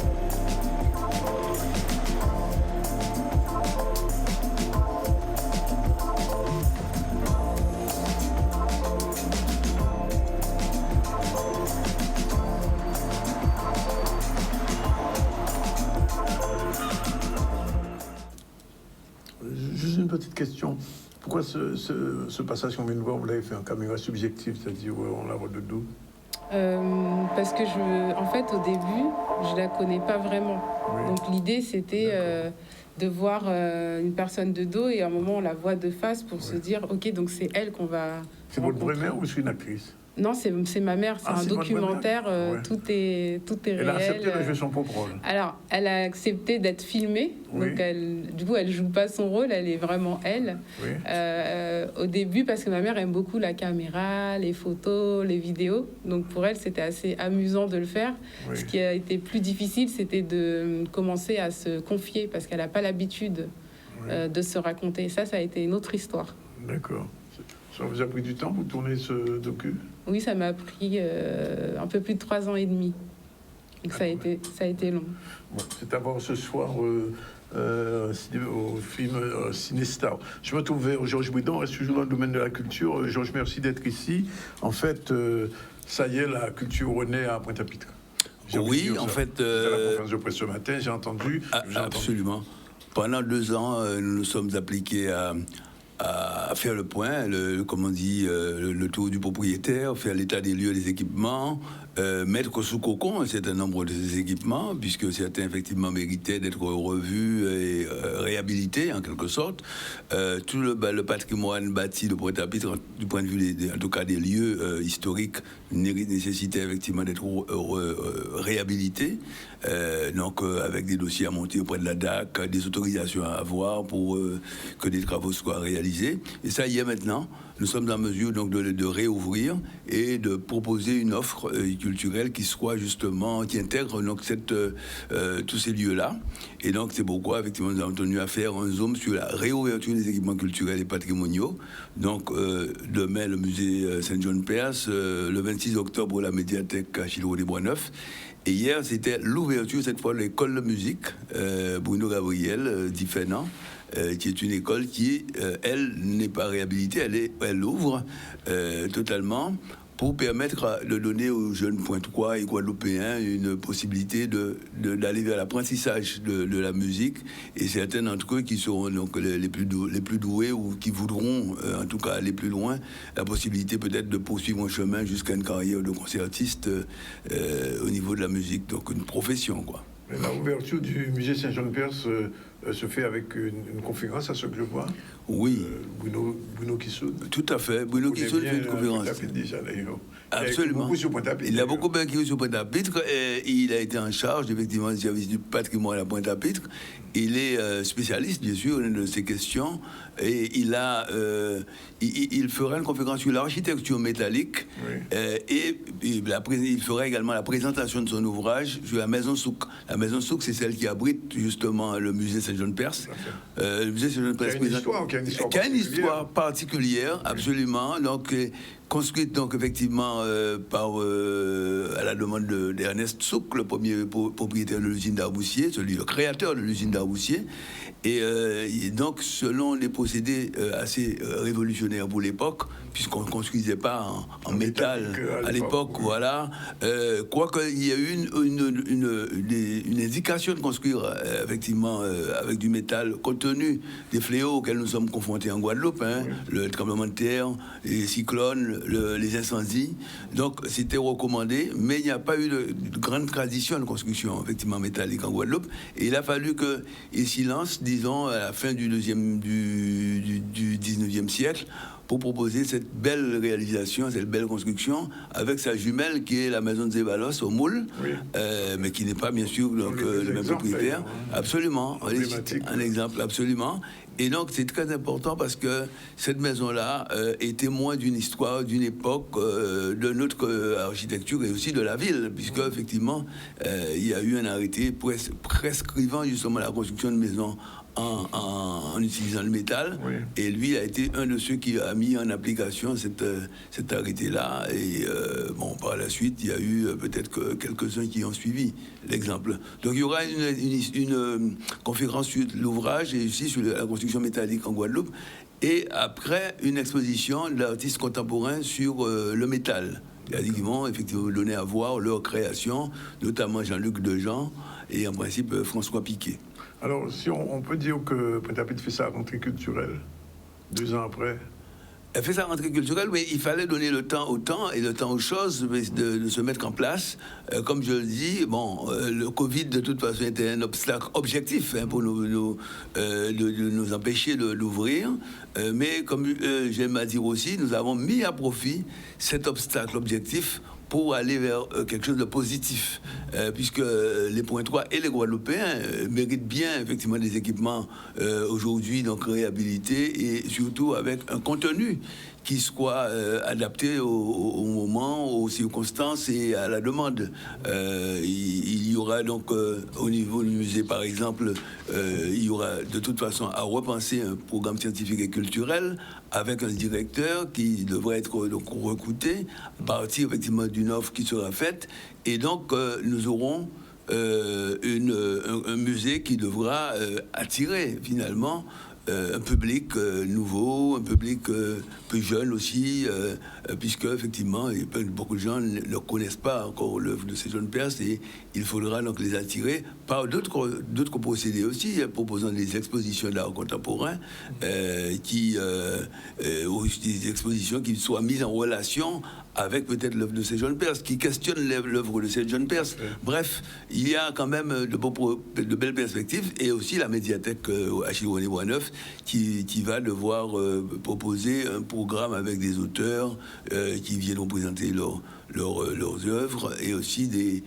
Speaker 1: Juste une petite question. Pourquoi ce passage qu'on vient de voir, vous l'avez fait en caméra subjective, c'est-à-dire on la voit de dos?
Speaker 13: Parce que en fait, au début, je la connais pas vraiment. Oui. Donc l'idée, c'était de voir une personne de dos et à un moment, on la voit de face pour se dire, ok, donc c'est elle qu'on va.
Speaker 1: C'est votre vraie mère ou c'est une actrice?
Speaker 13: Non, c'est ma mère, c'est un documentaire, tout est réel.
Speaker 1: Elle a accepté de jouer son propre rôle.
Speaker 13: Alors, elle a accepté d'être filmée, donc du coup, elle joue pas son rôle, elle est vraiment elle. Oui. Au début, parce que ma mère aime beaucoup la caméra, les photos, les vidéos, donc pour elle, c'était assez amusant de le faire. Oui. Ce qui a été plus difficile, c'était de commencer à se confier, parce qu'elle n'a pas l'habitude de se raconter. Ça a été une autre histoire.
Speaker 1: D'accord. Ça vous a pris du temps, vous tournez ce docu?
Speaker 13: Oui, ça m'a pris un peu plus de 3 ans et demi. Donc ça a été long.
Speaker 1: Bon, c'est à voir ce soir au film Cinestar. Je me trouve vers Georges Bouidon, reste toujours dans le domaine de la culture. Georges, merci d'être ici. En fait, ça y est, la culture renaît à Pointe-à-Pitre.
Speaker 16: Oui, en fait...
Speaker 1: à la conférence de presse ce matin, j'ai entendu...
Speaker 16: Absolument. Pendant 2 ans, nous nous sommes appliqués à faire le point, le tour du propriétaire, faire l'état des lieux des équipements, mettre sous cocon un certain nombre de ces équipements, puisque certains effectivement méritaient d'être revus et réhabilités en quelque sorte. Tout le patrimoine bâti de Pointe-à-Pitre, du point de vue en tout cas des lieux historiques, nécessitait effectivement d'être réhabilité. Donc avec des dossiers à monter auprès de la DAC, des autorisations à avoir pour que des travaux soient réalisés. Et ça y est maintenant. Nous sommes en mesure donc de réouvrir et de proposer une offre culturelle qui soit justement, qui intègre donc tous ces lieux-là. Et donc c'est pourquoi effectivement nous avons tenu à faire un zoom sur la réouverture des équipements culturels et patrimoniaux. Donc demain le musée Saint-John-Perse, le 26 octobre la médiathèque Achille des Bois-Neufs. Et hier c'était l'ouverture cette fois de l'école de musique Bruno Gabriel d'Ifénan. Qui est une école qui, elle, n'est pas réhabilitée, elle ouvre totalement pour permettre de donner aux jeunes pointois et guadeloupéens une possibilité d'aller vers l'apprentissage de la musique. Et certains d'entre eux qui seront donc les plus doués ou qui voudront, en tout cas, aller plus loin, la possibilité peut-être de poursuivre un chemin jusqu'à une carrière de concertiste au niveau de la musique, donc une profession, quoi.
Speaker 1: La ouverture du musée Saint-Jean-de-Perse se fait avec une conférence, à ce que je vois.
Speaker 16: Oui.
Speaker 1: Bruno Kissoud.
Speaker 16: Tout à fait. Bruno Kissoud fait une conférence.
Speaker 1: Déjà, d'ailleurs.
Speaker 16: Absolument. Il a beaucoup écrit sur Pointe-à-Pitre. Il a été en charge, effectivement, du service du patrimoine à Pointe-à-Pitre. Il est spécialiste, bien sûr, de ces questions. Et il fera une conférence sur l'architecture métallique. Oui. Et il fera également la présentation de son ouvrage sur la Maison Souk. La Maison Souk, c'est celle qui abrite justement le musée Saint-Jean-de-Perse. Le musée Saint-Jean-de-Perse
Speaker 1: qui a une
Speaker 16: histoire particulière, absolument. Donc, construite donc effectivement à la demande d'Ernest Souk, le premier propriétaire de l'usine d'Arboussier, le créateur de l'usine d'Arboussier. Et donc, selon les procédés assez révolutionnaires pour l'époque, puisqu'on ne construisait pas en métal à l'époque, voilà. Quoique il y a eu une indication de construire effectivement avec du métal, compte tenu des fléaux auxquels nous sommes confrontés en Guadeloupe, hein, le tremblement de terre, les cyclones, les incendies. Donc, c'était recommandé, mais il n'y a pas eu de grande tradition de construction effectivement métallique en Guadeloupe. Et il a fallu qu'il s'y lance, disons, à la fin du 19e siècle, pour proposer cette belle réalisation, cette belle construction, avec sa jumelle qui est la maison de Zévalos au Moule, oui. Mais qui n'est pas bien sûr donc, le même propriétaire. Absolument, un exemple, absolument. Et donc c'est très important parce que cette maison-là est témoin d'une histoire, d'une époque, de notre architecture et aussi de la ville, puisque effectivement il y a eu un arrêté prescrivant justement la construction de maisons en utilisant le métal. Oui. Et lui a été un de ceux qui a mis en application cet arrêté-là. Et par la suite, il y a eu peut-être que quelques-uns qui ont suivi l'exemple. Donc il y aura une conférence sur l'ouvrage et aussi sur la construction métallique en Guadeloupe. Et après, une exposition d'artistes contemporains sur le métal. C'est-à-dire qu'ils vont effectivement donner à voir leur création, notamment Jean-Luc Dejean et en principe François Piquet.
Speaker 1: Alors, si on peut dire que Pointe-à-Pitre fait sa rentrée culturelle, 2 ans après.
Speaker 16: Elle fait sa rentrée culturelle, mais il fallait donner le temps au temps et le temps aux choses de se mettre en place. Comme je le dis, le Covid, de toute façon, était un obstacle objectif pour nous empêcher d'ouvrir. Mais comme j'aime à dire aussi, nous avons mis à profit cet obstacle objectif pour aller vers quelque chose de positif, puisque les Pointois et les Guadeloupéens méritent bien effectivement des équipements aujourd'hui donc réhabilités et surtout avec un contenu qui soit adapté au moment, aux circonstances et à la demande. Il y aura donc au niveau du musée par exemple, il y aura de toute façon à repenser un programme scientifique et culturel avec un directeur qui devrait être donc recruté à partir effectivement d'une offre qui sera faite. Et donc nous aurons un musée qui devra attirer finalement un public nouveau, un public plus jeune aussi, puisque effectivement beaucoup de gens ne connaissent pas encore l'œuvre de ces jeunes Perses et il faudra donc les attirer par d'autres procédés aussi, proposant des expositions d'art contemporain, des expositions qui soient mises en relation avec peut-être l'œuvre de ces jeunes Perses, qui questionnent l'œuvre de ces jeunes Perses. Bref, il y a quand même de belles perspectives, et aussi la médiathèque Achille René Boisneuf qui va devoir proposer un programme avec des auteurs qui viennent nous présenter leurs œuvres, et aussi des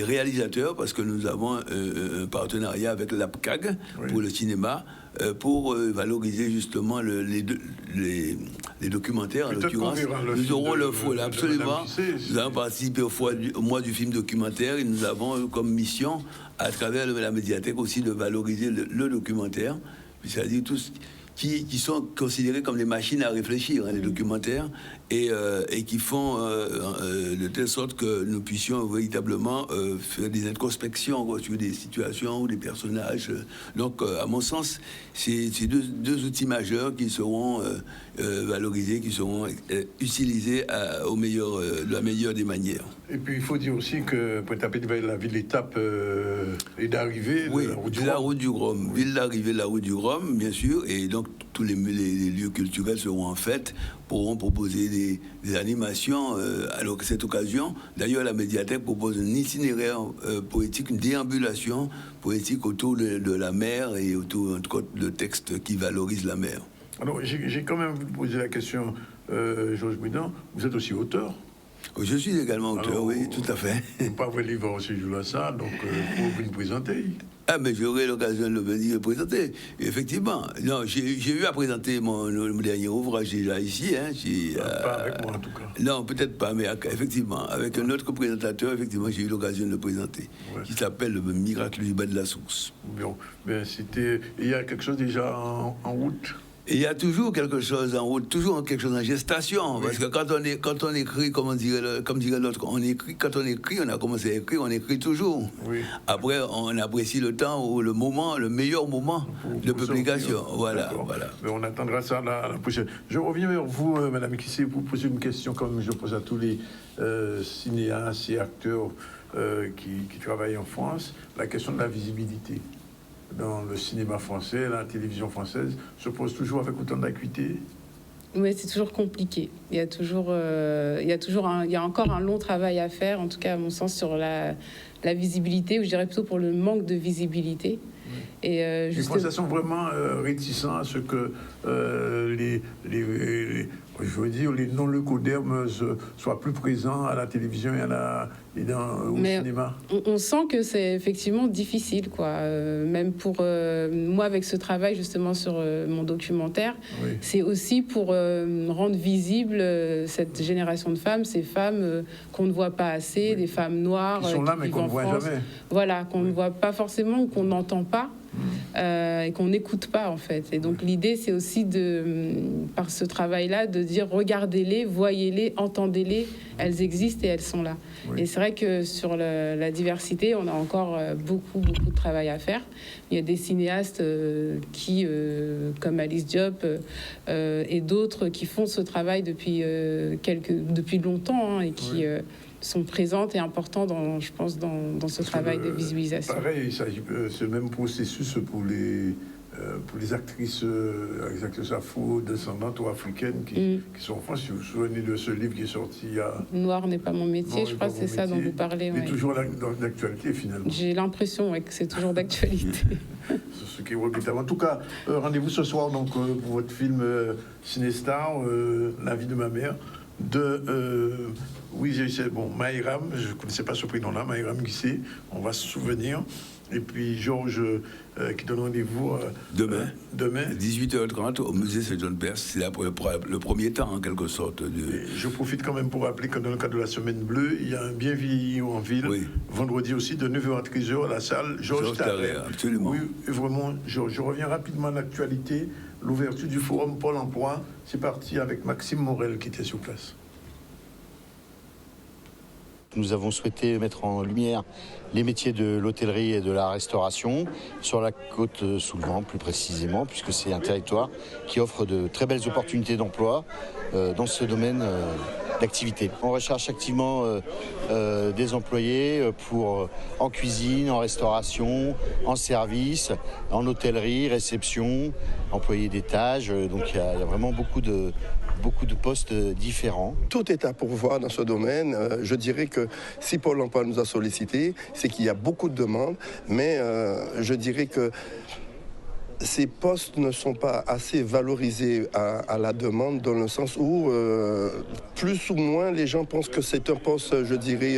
Speaker 16: réalisateurs, parce que nous avons un partenariat avec l'APCAG pour le cinéma, pour valoriser justement les documentaires. En l'occurrence, nous aurons le foule, absolument. Nous avons participé au mois du film documentaire, et nous avons comme mission, à travers la médiathèque aussi, de valoriser le documentaire, c'est-à-dire tous qui sont considérés comme des machines à réfléchir, les documentaires, et qui font de telle sorte que nous puissions véritablement faire des introspections sur des situations ou des personnages. Donc, à mon sens, c'est deux outils majeurs qui seront valorisés, qui seront utilisés de la meilleure des manières.
Speaker 1: Et puis, il faut dire aussi que Pointe-à-Pitre va être la ville d'étape et d'arrivée
Speaker 16: de la route du Rhum. Ville d'arrivée de la route du Rhum, bien sûr, et donc tous les lieux culturels seront en fête, pourront proposer des animations à cette occasion. D'ailleurs, la médiathèque propose un itinéraire poétique, une déambulation poétique autour de la mer, et autour de textes qui valorisent la mer.
Speaker 1: Alors, j'ai quand même posé la question, Georges Boudan, vous êtes aussi auteur?
Speaker 16: Je suis également auteur. Alors, oui, tout à fait.
Speaker 1: Vous pas votre livre aussi, je vois ça, donc vous le présenter.
Speaker 16: Ah, mais j'aurai l'occasion de le présenter. Effectivement. Non, j'ai eu à présenter mon dernier ouvrage déjà ici.
Speaker 1: Pas avec moi, en tout cas.
Speaker 16: Non, peut-être pas, mais effectivement, avec un autre présentateur, effectivement, j'ai eu l'occasion de le présenter, qui s'appelle Le Miracle du bas de la source.
Speaker 1: Bon, ben il y a quelque chose déjà en route.
Speaker 16: Et il y a toujours quelque chose en route, toujours quelque chose en gestation. Parce que quand on écrit, comme dirait l'autre, quand on écrit, on a commencé à écrire, on écrit toujours. Oui. Après, on apprécie le temps ou le meilleur moment de publication. Voilà.
Speaker 1: Mais on attendra ça la prochaine. Je reviens vers vous, Madame Kissé, pour poser une question comme je pose à tous les cinéastes et acteurs qui travaillent en France. La question de la visibilité dans le cinéma français, la télévision française, se pose toujours avec autant d'acuité?
Speaker 13: Oui, c'est toujours compliqué. Il y a encore un long travail à faire, en tout cas à mon sens, sur la visibilité, ou je dirais plutôt pour le manque de visibilité. Oui. Et
Speaker 1: les Français sont vraiment réticents à ce que les non-leucodermes soient plus présents à la télévision et au cinéma.
Speaker 13: On sent que c'est effectivement difficile, quoi. Même pour moi, avec ce travail justement sur mon documentaire, c'est aussi pour rendre visible cette génération de femmes, ces femmes qu'on ne voit pas assez, des femmes noires
Speaker 1: qui sont là mais qu'on ne voit jamais.
Speaker 13: Voilà, qu'on ne voit pas forcément, ou qu'on n'entend pas. Et qu'on n'écoute pas, en fait. Et donc l'idée, c'est aussi par ce travail-là, de dire regardez-les, voyez-les, entendez-les, elles existent et elles sont là. Et c'est vrai que sur la diversité, on a encore beaucoup de travail à faire. Il y a des cinéastes qui, comme Alice Diop et d'autres, qui font ce travail depuis longtemps, et qui sont présentes et importantes, je pense, dans ce travail de visibilisation.
Speaker 1: Pareil, il s'agit ce même processus pour les actrices afro-descendantes ou africaines qui sont en France. Si vous vous souvenez de ce livre qui est sorti il y a...
Speaker 13: Noir n'est pas mon métier, je crois que c'est ça dont vous parlez.
Speaker 1: Mais toujours d'actualité, finalement.
Speaker 13: J'ai l'impression que c'est toujours d'actualité.
Speaker 1: Ce qui est regrettable. En tout cas, rendez-vous ce soir donc, pour votre film Cinestar, La vie de ma mère, Maïram, je ne connaissais pas ce prénom-là, Maïram Guissé, on va se souvenir. Et puis Georges qui donne rendez-vous
Speaker 16: demain 18h30 au musée Saint-John Perse. C'est le premier temps en quelque sorte.
Speaker 1: Je profite quand même pour rappeler que dans le cadre de la Semaine Bleue, il y a un Bien vieillir en ville, vendredi aussi de 9h à 13h à la salle Georges Tarret.
Speaker 16: Absolument.
Speaker 1: Oui, vraiment, je reviens rapidement à l'actualité. L'ouverture du forum Pôle emploi, c'est parti avec Maxime Morel qui était sur place.
Speaker 17: Nous avons souhaité mettre en lumière les métiers de l'hôtellerie et de la restauration sur la côte sous le vent, plus précisément, puisque c'est un territoire qui offre de très belles opportunités d'emploi dans ce domaine d'activité. On recherche activement des employés en cuisine, en restauration, en service, en hôtellerie, réception, employés d'étage. Donc il y a vraiment beaucoup de postes différents.
Speaker 18: Tout est à pourvoir dans ce domaine. Je dirais que si Pôle emploi nous a sollicité, c'est qu'il y a beaucoup de demandes, mais je dirais que ces postes ne sont pas assez valorisés à la demande, dans le sens où plus ou moins les gens pensent que c'est un poste, je dirais,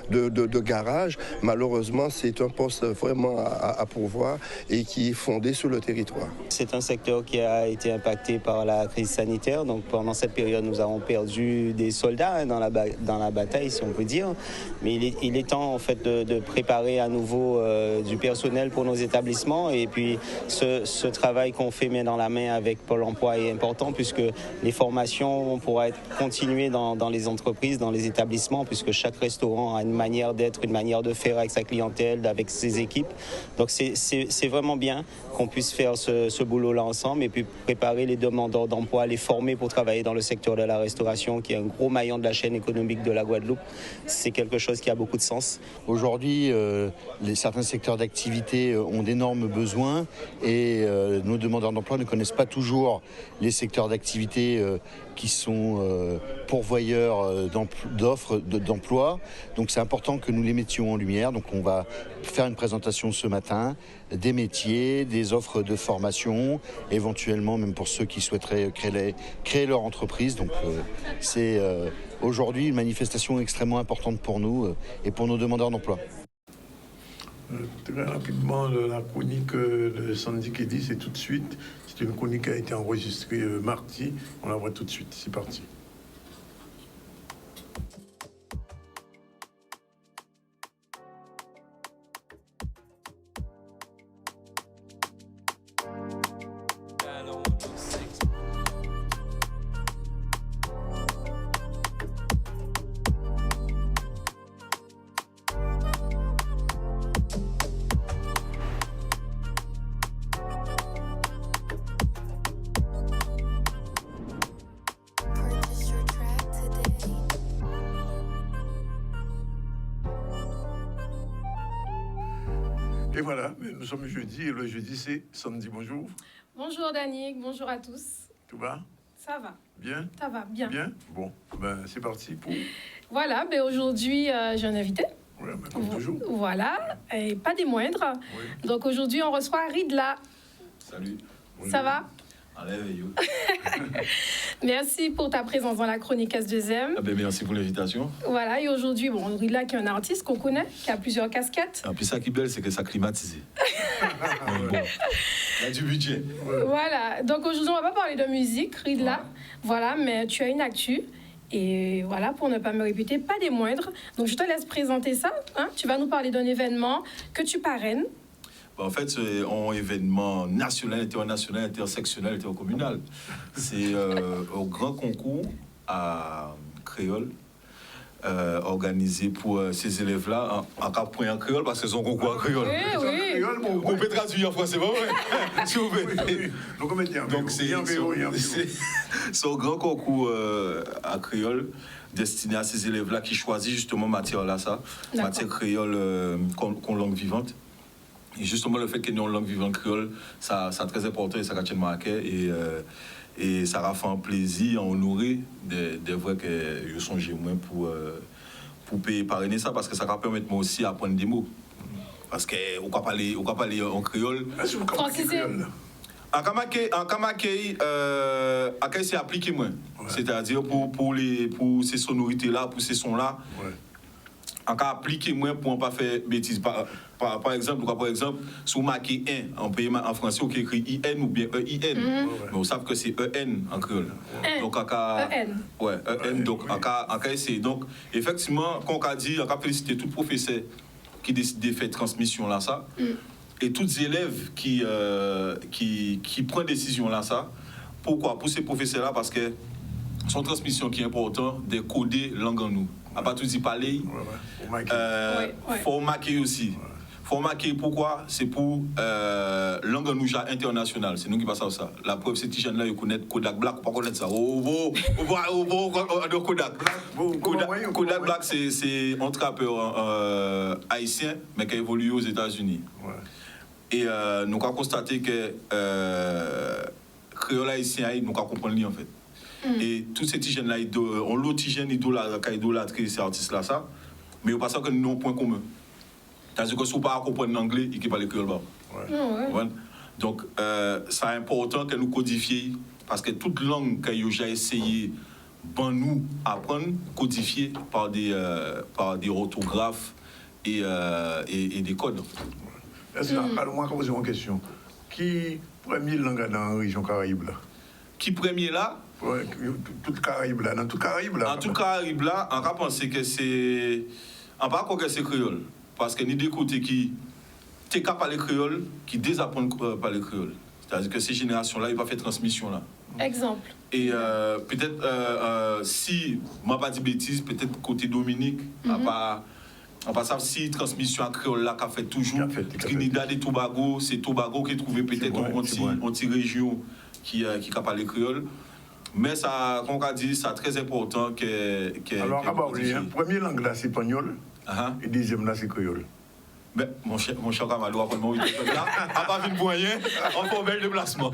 Speaker 18: de garage. Malheureusement, c'est un poste vraiment à pourvoir et qui est fondé sur le territoire.
Speaker 19: C'est un secteur qui a été impacté par la crise sanitaire. Donc pendant cette période, nous avons perdu des soldats dans la bataille, si on peut dire. Mais il est temps en fait de préparer à nouveau du personnel pour nos établissements. Et puis ce travail qu'on fait main dans la main avec Pôle emploi est important, puisque les formations pourront être continuées dans les entreprises, dans les établissements, puisque chaque restaurant a une manière d'être, une manière de faire avec sa clientèle, avec ses équipes. Donc c'est vraiment bien qu'on puisse faire ce boulot-là ensemble et puis préparer les demandeurs d'emploi, les former pour travailler dans le secteur de la restauration, qui est un gros maillon de la chaîne économique de la Guadeloupe. C'est quelque chose qui a beaucoup de sens.
Speaker 17: Aujourd'hui, certains secteurs d'activité ont d'énormes besoins et nos demandeurs d'emploi ne connaissent pas toujours les secteurs d'activité qui sont pourvoyeurs d'offres d'emploi. Donc c'est important que nous les mettions en lumière. Donc on va faire une présentation ce matin des métiers, des offres de formation, éventuellement même pour ceux qui souhaiteraient créer leur entreprise. Donc c'est aujourd'hui une manifestation extrêmement importante pour nous et pour nos demandeurs d'emploi.
Speaker 1: Très rapidement, la chronique de Sandy Kedi, c'est tout de suite. C'est une chronique qui a été enregistrée mardi. On la voit tout de suite. C'est parti. Et voilà, nous sommes jeudi, et le jeudi, c'est Sandy. Bonjour.
Speaker 20: Bonjour Danick, bonjour à tous.
Speaker 1: Tout va?
Speaker 20: Ça va.
Speaker 1: Bien?
Speaker 20: Ça va, bien.
Speaker 1: Bien? Bon, ben c'est parti pour...
Speaker 20: Voilà, ben aujourd'hui, j'ai un invité.
Speaker 1: Ouais, ben, comme toujours.
Speaker 20: Voilà, et pas des moindres. Oui. Donc aujourd'hui, on reçoit Ridla.
Speaker 21: Salut.
Speaker 20: Bonjour. Ça va? Merci pour ta présence dans la chronique S2M.
Speaker 21: Ah ben merci pour l'invitation.
Speaker 20: Voilà, et aujourd'hui, bon, Ridla qui est un artiste qu'on connaît, qui a plusieurs casquettes.
Speaker 21: Et puis ça qui est belle, c'est que ça climatisé. Bon, il y a du budget.
Speaker 20: Voilà, donc aujourd'hui, on va pas parler de musique, Ridla. Voilà, mais tu as une actu. Et voilà, pour ne pas me répéter, pas des moindres. Donc je te laisse présenter ça. Hein. Tu vas nous parler d'un événement que tu parraines.
Speaker 21: En fait, c'est un événement national, international, intersectionnel, intercommunal. C'est un grand concours à créole organisé pour ces élèves-là en cap point en créole, parce que c'est un concours en créole.
Speaker 20: Oui, oui.
Speaker 21: On peut traduire en français, pas vrai? Si vous voulez. Donc c'est un grand concours à créole destiné à ces élèves-là qui choisissent justement matière-là, matière créole comme langue vivante. Et justement, le fait qu'il y ait une langue vivante créole, ça c'est très important et ça tient à cœur. Et ça va faire un plaisir, en honorer des voix que je songe moins pour parrainer ça, parce que ça va permettre moi aussi d'apprendre des mots. Parce qu'on va parler en créole. En Kamakei, c'est appliqué moins. C'est-à-dire pour ces sonorités-là, pour ces sons-là. On peut appliquer moins pour ne pas faire bêtises. Par exemple, si vous marquez 1 en français, on écrit IN ou bien EIN. Mais on sait que c'est EN en créole. Donc, ouais, EN. Donc, on essayer. Donc, effectivement, quand on a dit, on a félicité tout professeur qui décide de faire transmission là, ça. Et tous les élèves qui prennent décision là, ça. Pourquoi? Pour ces professeurs-là, parce que son transmission qui est importante, de coder langue en nous. À pas tout dire parler, faut marquer aussi. faut marquer pourquoi, c'est pour langue nous internationale, c'est nous qui passons ça. La preuve, c'est que ces jeunes-là, ils connaissent Kodak Black, pas connaître ça. Kodak Black, c'est un trappeur haïtien, mais qui a évolué aux États-Unis. Ouais. Et nous avons constaté que créole haïtien, nous avons compris en fait. Et tous ces jeunes-là, on l'autre jeune idolâtré ces artistes-là, ça, mais on pense que nous avons un point commun. C'est-à-dire que si on ne peut pas comprendre l'anglais, il ne peut pas le créole. Ouais. Donc, c'est important que nous codifions, parce que toute langue que nous avons essayé de nous apprendre, codifiée par des orthographes et des codes.
Speaker 1: Alors, moi, je vais poser une question. Qui premier langue dans la région Caraïbe là?
Speaker 21: Qui premier là?
Speaker 1: Ouais, toute Caraïbe là, dans toute Caraïbe là.
Speaker 21: Dans toute Caraïbe là, on va penser que c'est. On va pas que c'est créole. Parce que ni des côtés qui t'es capable de parler créole, qui désapprennent parler créole. C'est-à-dire que ces générations-là, ils n'ont pas fait transmission là.
Speaker 20: Exemple.
Speaker 21: Et peut-être, si, moi pas dit bêtise, peut-être côté Dominique, on pas savoir si transmission à créole là qu'a fait toujours. Trinidad et Tobago, c'est Tobago qui a trouvé peut-être une petite région qui a parlé créole. Mais ça, comme on a dit, c'est très important que.
Speaker 1: Alors, première langue là, c'est espagnol. Et deuxième là, c'est créole.
Speaker 21: Ben, mon cher Kamalou, après moi, il est là. À part une moyenne, on fait un bel déplacement.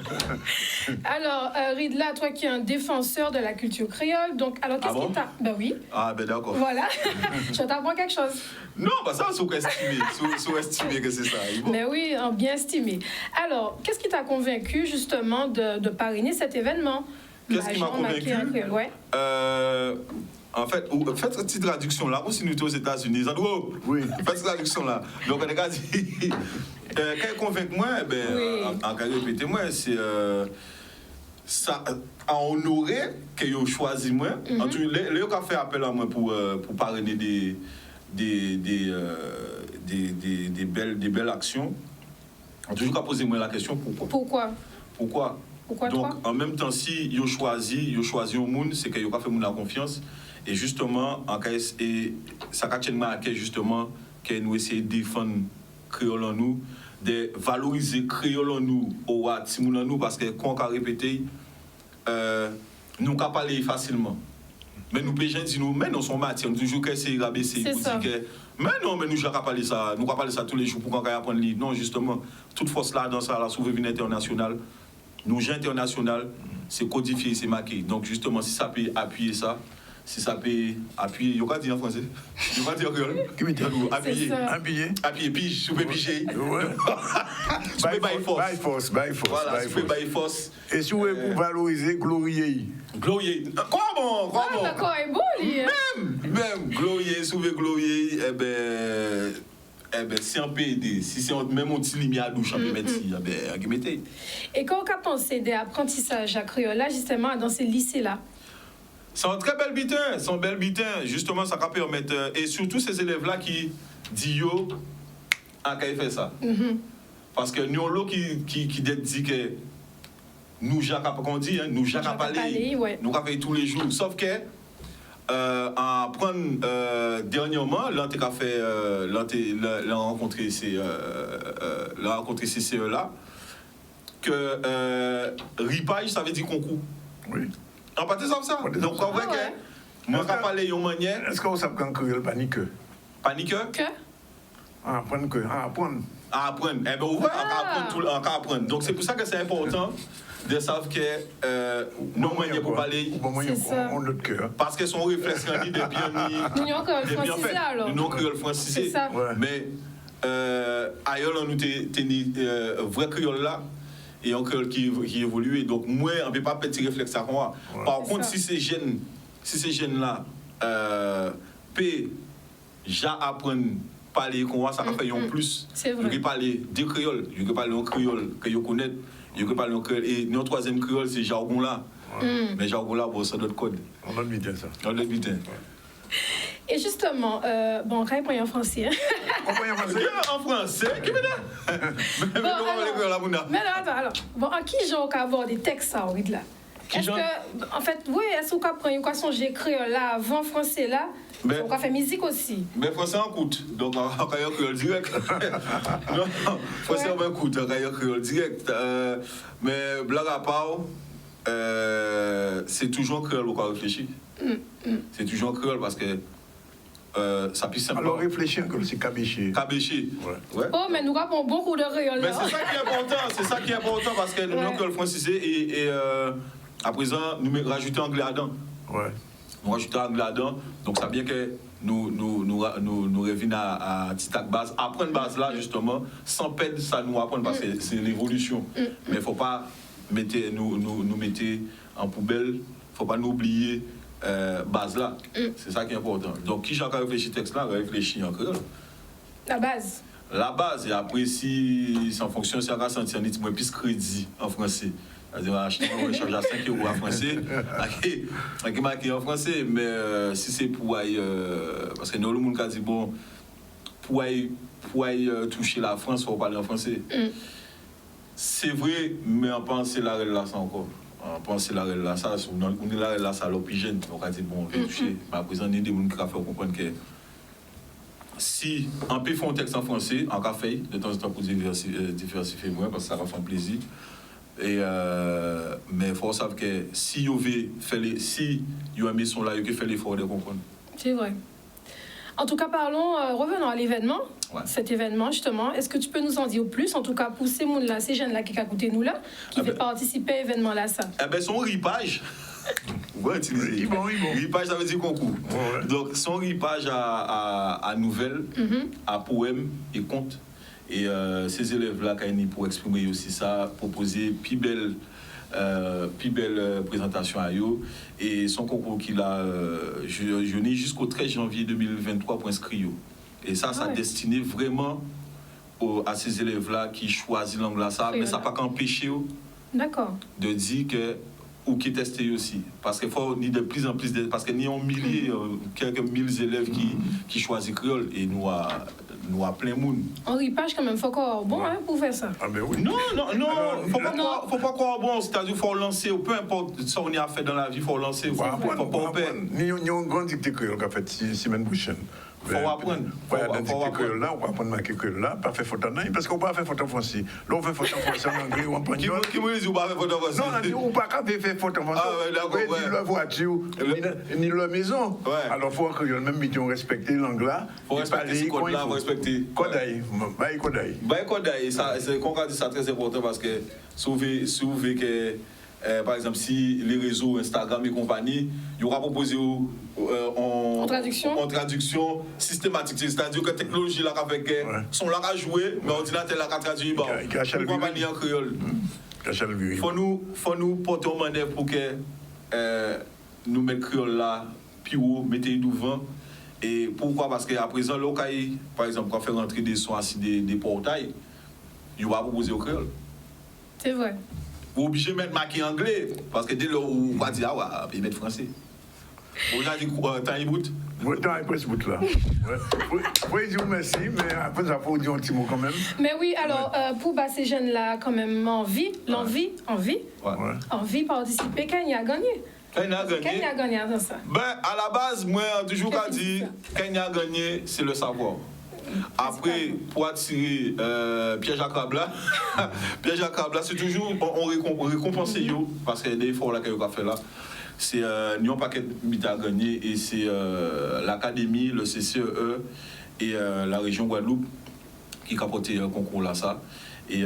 Speaker 20: Alors, Ridla, toi qui es un défenseur de la culture créole, donc, alors qu'est-ce qui t'a. Ben oui.
Speaker 21: Ah, ben d'accord.
Speaker 20: Voilà. Je t'apprends quelque chose.
Speaker 21: Non, bah ça, sous-estimé que c'est ça.
Speaker 20: Bon. Mais oui, bien estimé. Alors, qu'est-ce qui t'a convaincu justement de parrainer cet événement?
Speaker 21: Qu'est-ce qui m'a convaincu? En fait, faites cette petite traduction là, ou si nous sommes aux États-Unis, oui. Faites cette traduction là. Donc, on a dit, quand il convainc moi, en cas de répéter moi, c'est ça à honorer que vous choisi moi. En tout cas, les gens fait appel à moi pour parrainer des belles actions. En tout cas, posez-moi la question pourquoi. Pourquoi donc, en même temps, si vous choisi au monde, c'est que vous pas fait la confiance. Et justement, ça a justement que nous essayons de défendre créole en nous, de valoriser créole en nous, au Timoun en nous, parce que quand on a répété, nous pouvons parler facilement. Mais nous, les gens disent, mais nous sommes matière, nous toujours que c'est rabaissé. Mais non, mais nous pouvons parler ça, tous les jours pour qu'on apprendre le livre. Non, justement, toute force là, dans ça, la souveraineté internationale, nous, gens international, c'est codifié, c'est marqué. Donc, justement, si ça peut appuyer ça, si ça peut appuyer, il y a quoi dire en français? Il y a quoi dire en créole? Appuyer, pige, souper piger. Souper by force. Voilà, souper by force.
Speaker 1: Et si vous voulez pour valoriser, glorier.
Speaker 21: Glorier. Comment?
Speaker 20: D'accord, est beau, lui.
Speaker 21: Même, glorier, souper glorier, si on peut aider, si c'est même un petit limier à douche, on peut mettre ici, mettez.
Speaker 20: Et quand on a pensé des apprentissages à créole, là, justement, dans ces lycées-là?
Speaker 21: C'est un très bel bitin, justement, ça va permettre, et surtout ces élèves-là qui disent yo, à qu'à faire ça. Parce que nous, l'eau qui dit que nous, Jacques, qu'on dit, nous, Jacques à parler, nous, à faire tous les jours, sauf que, en prendre dernièrement, là, tu as fait, là, rencontré ces CE-là, que ripage, ça veut dire concours.
Speaker 1: Oui.
Speaker 21: En partie, ça. Donc, en vrai, que moi, je vais parler d'une manière.
Speaker 1: Est-ce que vous savez qu'un créole panique?
Speaker 21: Panique?
Speaker 1: Apprendre.
Speaker 21: Apprendre. Eh bien, on va apprendre. Donc, c'est pour ça que c'est important de savoir que nos manières pour parler, parce que son réflexe est de bien fait. Nous, créole francisé. Mais ailleurs, nous avons vrai créole là. Et un créole qui évolue. Donc, moi, on ne peut pas petit réflexe à moi. Par contre, si ces jeunes-là peuvent apprendre à parler comme moi, ça va faire en plus.
Speaker 20: C'est vrai.
Speaker 21: Je peux parler des créoles, je peux parler en créole que je connais, je peux parler en créole. Et notre troisième créole, c'est jargon là. Mais jargon là, bon, c'est notre code.
Speaker 1: On a le bitin, ça.
Speaker 21: On a le bitin.
Speaker 20: Et justement, bon, quand il en français.
Speaker 21: En français? Qui me donne?
Speaker 20: Mais attends, alors. Bon, en qui j'ai avoir des textes, ça, oui, là? Est-ce que, en fait, oui, est-ce qu'on prend une question, j'ai créole là, avant français là, On va faire musique aussi.
Speaker 21: Mais français en coûte, donc on va créole direct. Non, français en coûte, on va créole direct. Mais blague à part, c'est toujours créole qu'on réfléchit. C'est toujours créole parce que ça puisse simplement.
Speaker 1: Alors réfléchir que c'est cabéché.
Speaker 21: Cabéché. Ouais.
Speaker 20: Oh, mais nous avons beaucoup de créole.
Speaker 21: Mais c'est ça qui est important, parce que nous avons créole francisé et à présent nous rajoutons anglais là-dedans.
Speaker 1: Ouais.
Speaker 21: Nous rajoutons anglais là-dedans, donc ça veut dire que nous revenons à Titac base, apprendre base là justement, sans perdre ça nous apprendre parce que c'est l'évolution. Mais il ne faut pas nous mettre en poubelle, il ne faut pas nous oublier base là. C'est ça qui est important. Donc qui j'ai réfléchi texte là, réfléchit en créole.
Speaker 20: La base.
Speaker 21: La base, et après si en fonction si on a senti un petit peu plus crédit en français. C'est-à-dire, acheter un échange à 5 € en français, qui marqué en français, mais si c'est pour parce que nous, le monde a dit, bon, pour toucher la France, il faut parler en français. C'est vrai, mais on pense la relation encore. On pense la relation, on est la relation à l'opigène, on a dit, bon, on va toucher. Mais à présent, il y a des gens qui ont fait comprendre que si on peut faire un texte en français, on a fait de temps en temps pour diversifier moins, parce que ça va faire plaisir. Mais il faut savoir que si vous avez mis son là, vous fait l'effort de comprendre.
Speaker 20: C'est vrai. En tout cas, revenons à l'événement. Ouais. Cet événement, justement, est-ce que tu peux nous en dire plus? En tout cas, pour ces gens-là, ces jeunes-là qui écoutent nous là, qui veulent participer à l'événement-là, ça.
Speaker 21: Son ripage. Ouais, utiliser. Ripage, ça veut dire concours. Ouais. Donc, son ripage à nouvelles, à poèmes et contes. Et ces élèves-là, pour exprimer aussi ça, proposer plus belle présentation à eux. Et son concours qu'il a jeûné jusqu'au 13 janvier 2023 pour inscrire. Et ça, ça destiné vraiment à ces élèves-là qui choisissent l'anglais, mais ça n'a pas qu'empêcher de dire que ou qui testent aussi. Parce qu'il faut ni de plus en plus, parce qu'il y a quelques mille élèves qui choisissent créole et nous à plein monde.
Speaker 20: En ripage quand même, faut croire bon pour faire ça.
Speaker 1: Ah ben oui.
Speaker 21: Non, faut pas croire bon, c'est-à-dire faut lancer, peu importe ce qu'on a fait dans la vie, faut lancer. Faut pas perdre.
Speaker 1: Nous avons un grand dicté créole qui a fait semaine prochaine.
Speaker 21: Faut apprendre.
Speaker 1: Faut apprendre là, on va apprendre à quelque là, pas faire faute en anglais, parce qu'on peut pas faire faute en français. Là, on fait faute en français en anglais ou en espagnol.
Speaker 21: Qui me dit ou pas faire faute en français?
Speaker 1: Non, on a dit ou pas faire faute en français.
Speaker 21: Ah ouais, d'accord.
Speaker 1: Ni la voiture, ni la maison. Alors, il faut que même mission respecter l'anglais.
Speaker 21: Faut respecter ce code-là, faut respecter.
Speaker 1: Kodaï.
Speaker 21: Kodaï. C'est qu'on a dit ça très important parce que si vous voulez que par exemple, si les réseaux Instagram et compagnie, il y aura proposé en traduction systématique. C'est-à-dire que la technologie là fait que sont là à jouer, mais l'ordinateur là à traduire. Compagnie en créole. Il faut nous porter en manœuvre pour que nous mettions créole là, puis mettez devant. Et pourquoi? Parce qu'à présent, par exemple, quand on fait rentrer des sons des portails, il va proposer au créole.
Speaker 20: C'est vrai.
Speaker 21: Vous êtes obligé de mettre marqué anglais, parce que dès lors, vous va dire, ah ouais, puis mettre français. Vous avez dit, temps il bout?
Speaker 1: Temps il presse bout là. Oui, dire merci, mais après ça, il faut dire un petit mot quand même.
Speaker 20: Mais oui, alors, pour ces jeunes-là, quand même, envie participer, quand il a gagné.
Speaker 21: Quand il a
Speaker 20: gagné dans ça?
Speaker 21: Ben, à la base, moi, toujours qu'à dire, quand il a gagné, c'est le savoir. Après, pour attirer Pierre-Jacques Rabla, c'est toujours, on récompense parce qu'il y a des efforts qu'il a fait là. C'est un paquet de à gagner et c'est l'académie, le CCE et la région Guadeloupe qui a porté un concours là. Ça. Et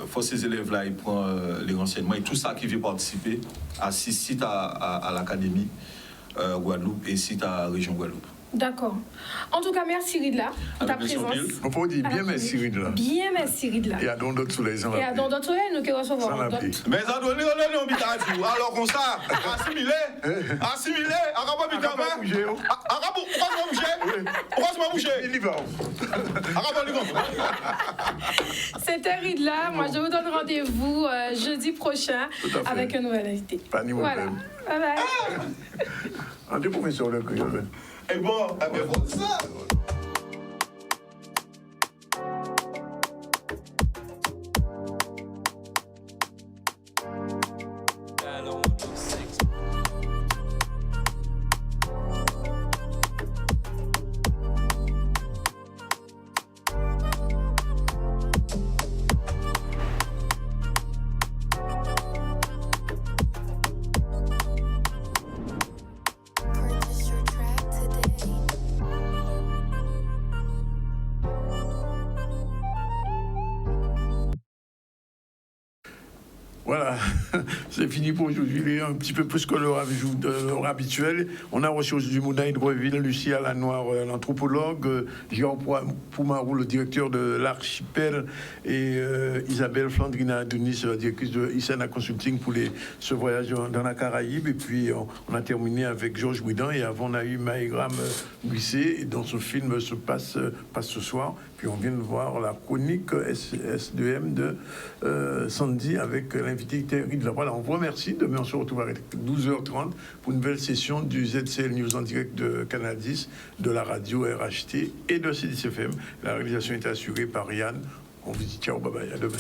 Speaker 21: faut ces élèves-là, ils prennent les renseignements et tout ça qui veut participer à 6 sites à l'académie Guadeloupe et site à la région Guadeloupe.
Speaker 20: D'accord. En tout cas, merci Ridla pour ta présence.
Speaker 1: On peut dire bien merci Ridla.
Speaker 20: Bien merci Ridla.
Speaker 1: Et à don d'autres soleils sans la pluie.
Speaker 20: Et à don d'autres soleils, nous qui recevons d'autres.
Speaker 21: Mais ça doit aller en habitation. Alors comme ça, assimilé, arabe habitation. Arabe bouger. Il y va.
Speaker 20: C'était Ridla. Moi, je vous donne rendez-vous jeudi prochain avec un nouvel invité.
Speaker 1: Pas ni
Speaker 20: voilà. Bye bye.
Speaker 1: Un des professeurs de créole.
Speaker 21: Et bon, faut ça.
Speaker 1: Voilà, c'est fini pour aujourd'hui. Il est un petit peu plus que l'heure habituelle. On a reçu aujourd'hui Mouna Hidreville, Lucie Alanoir, l'anthropologue, Jean Poumarou, le directeur de l'Archipel, et Isabelle Flandrina Denis, la directrice de Isana Consulting pour ce voyage dans la Caraïbe. Et puis on a terminé avec Georges Bouidan, et avant on a eu Maïgram Guissé, dont ce film se passe ce soir. Puis on vient de voir la chronique S2M de Sandy avec l'invité Ridla. Voilà, on vous remercie. Demain, on se retrouve à 12h30 pour une nouvelle session du ZCL News en direct de Canal 10, de la radio RHT et de C10FM. La réalisation est assurée par Yann. On vous dit ciao, bye bye, à demain.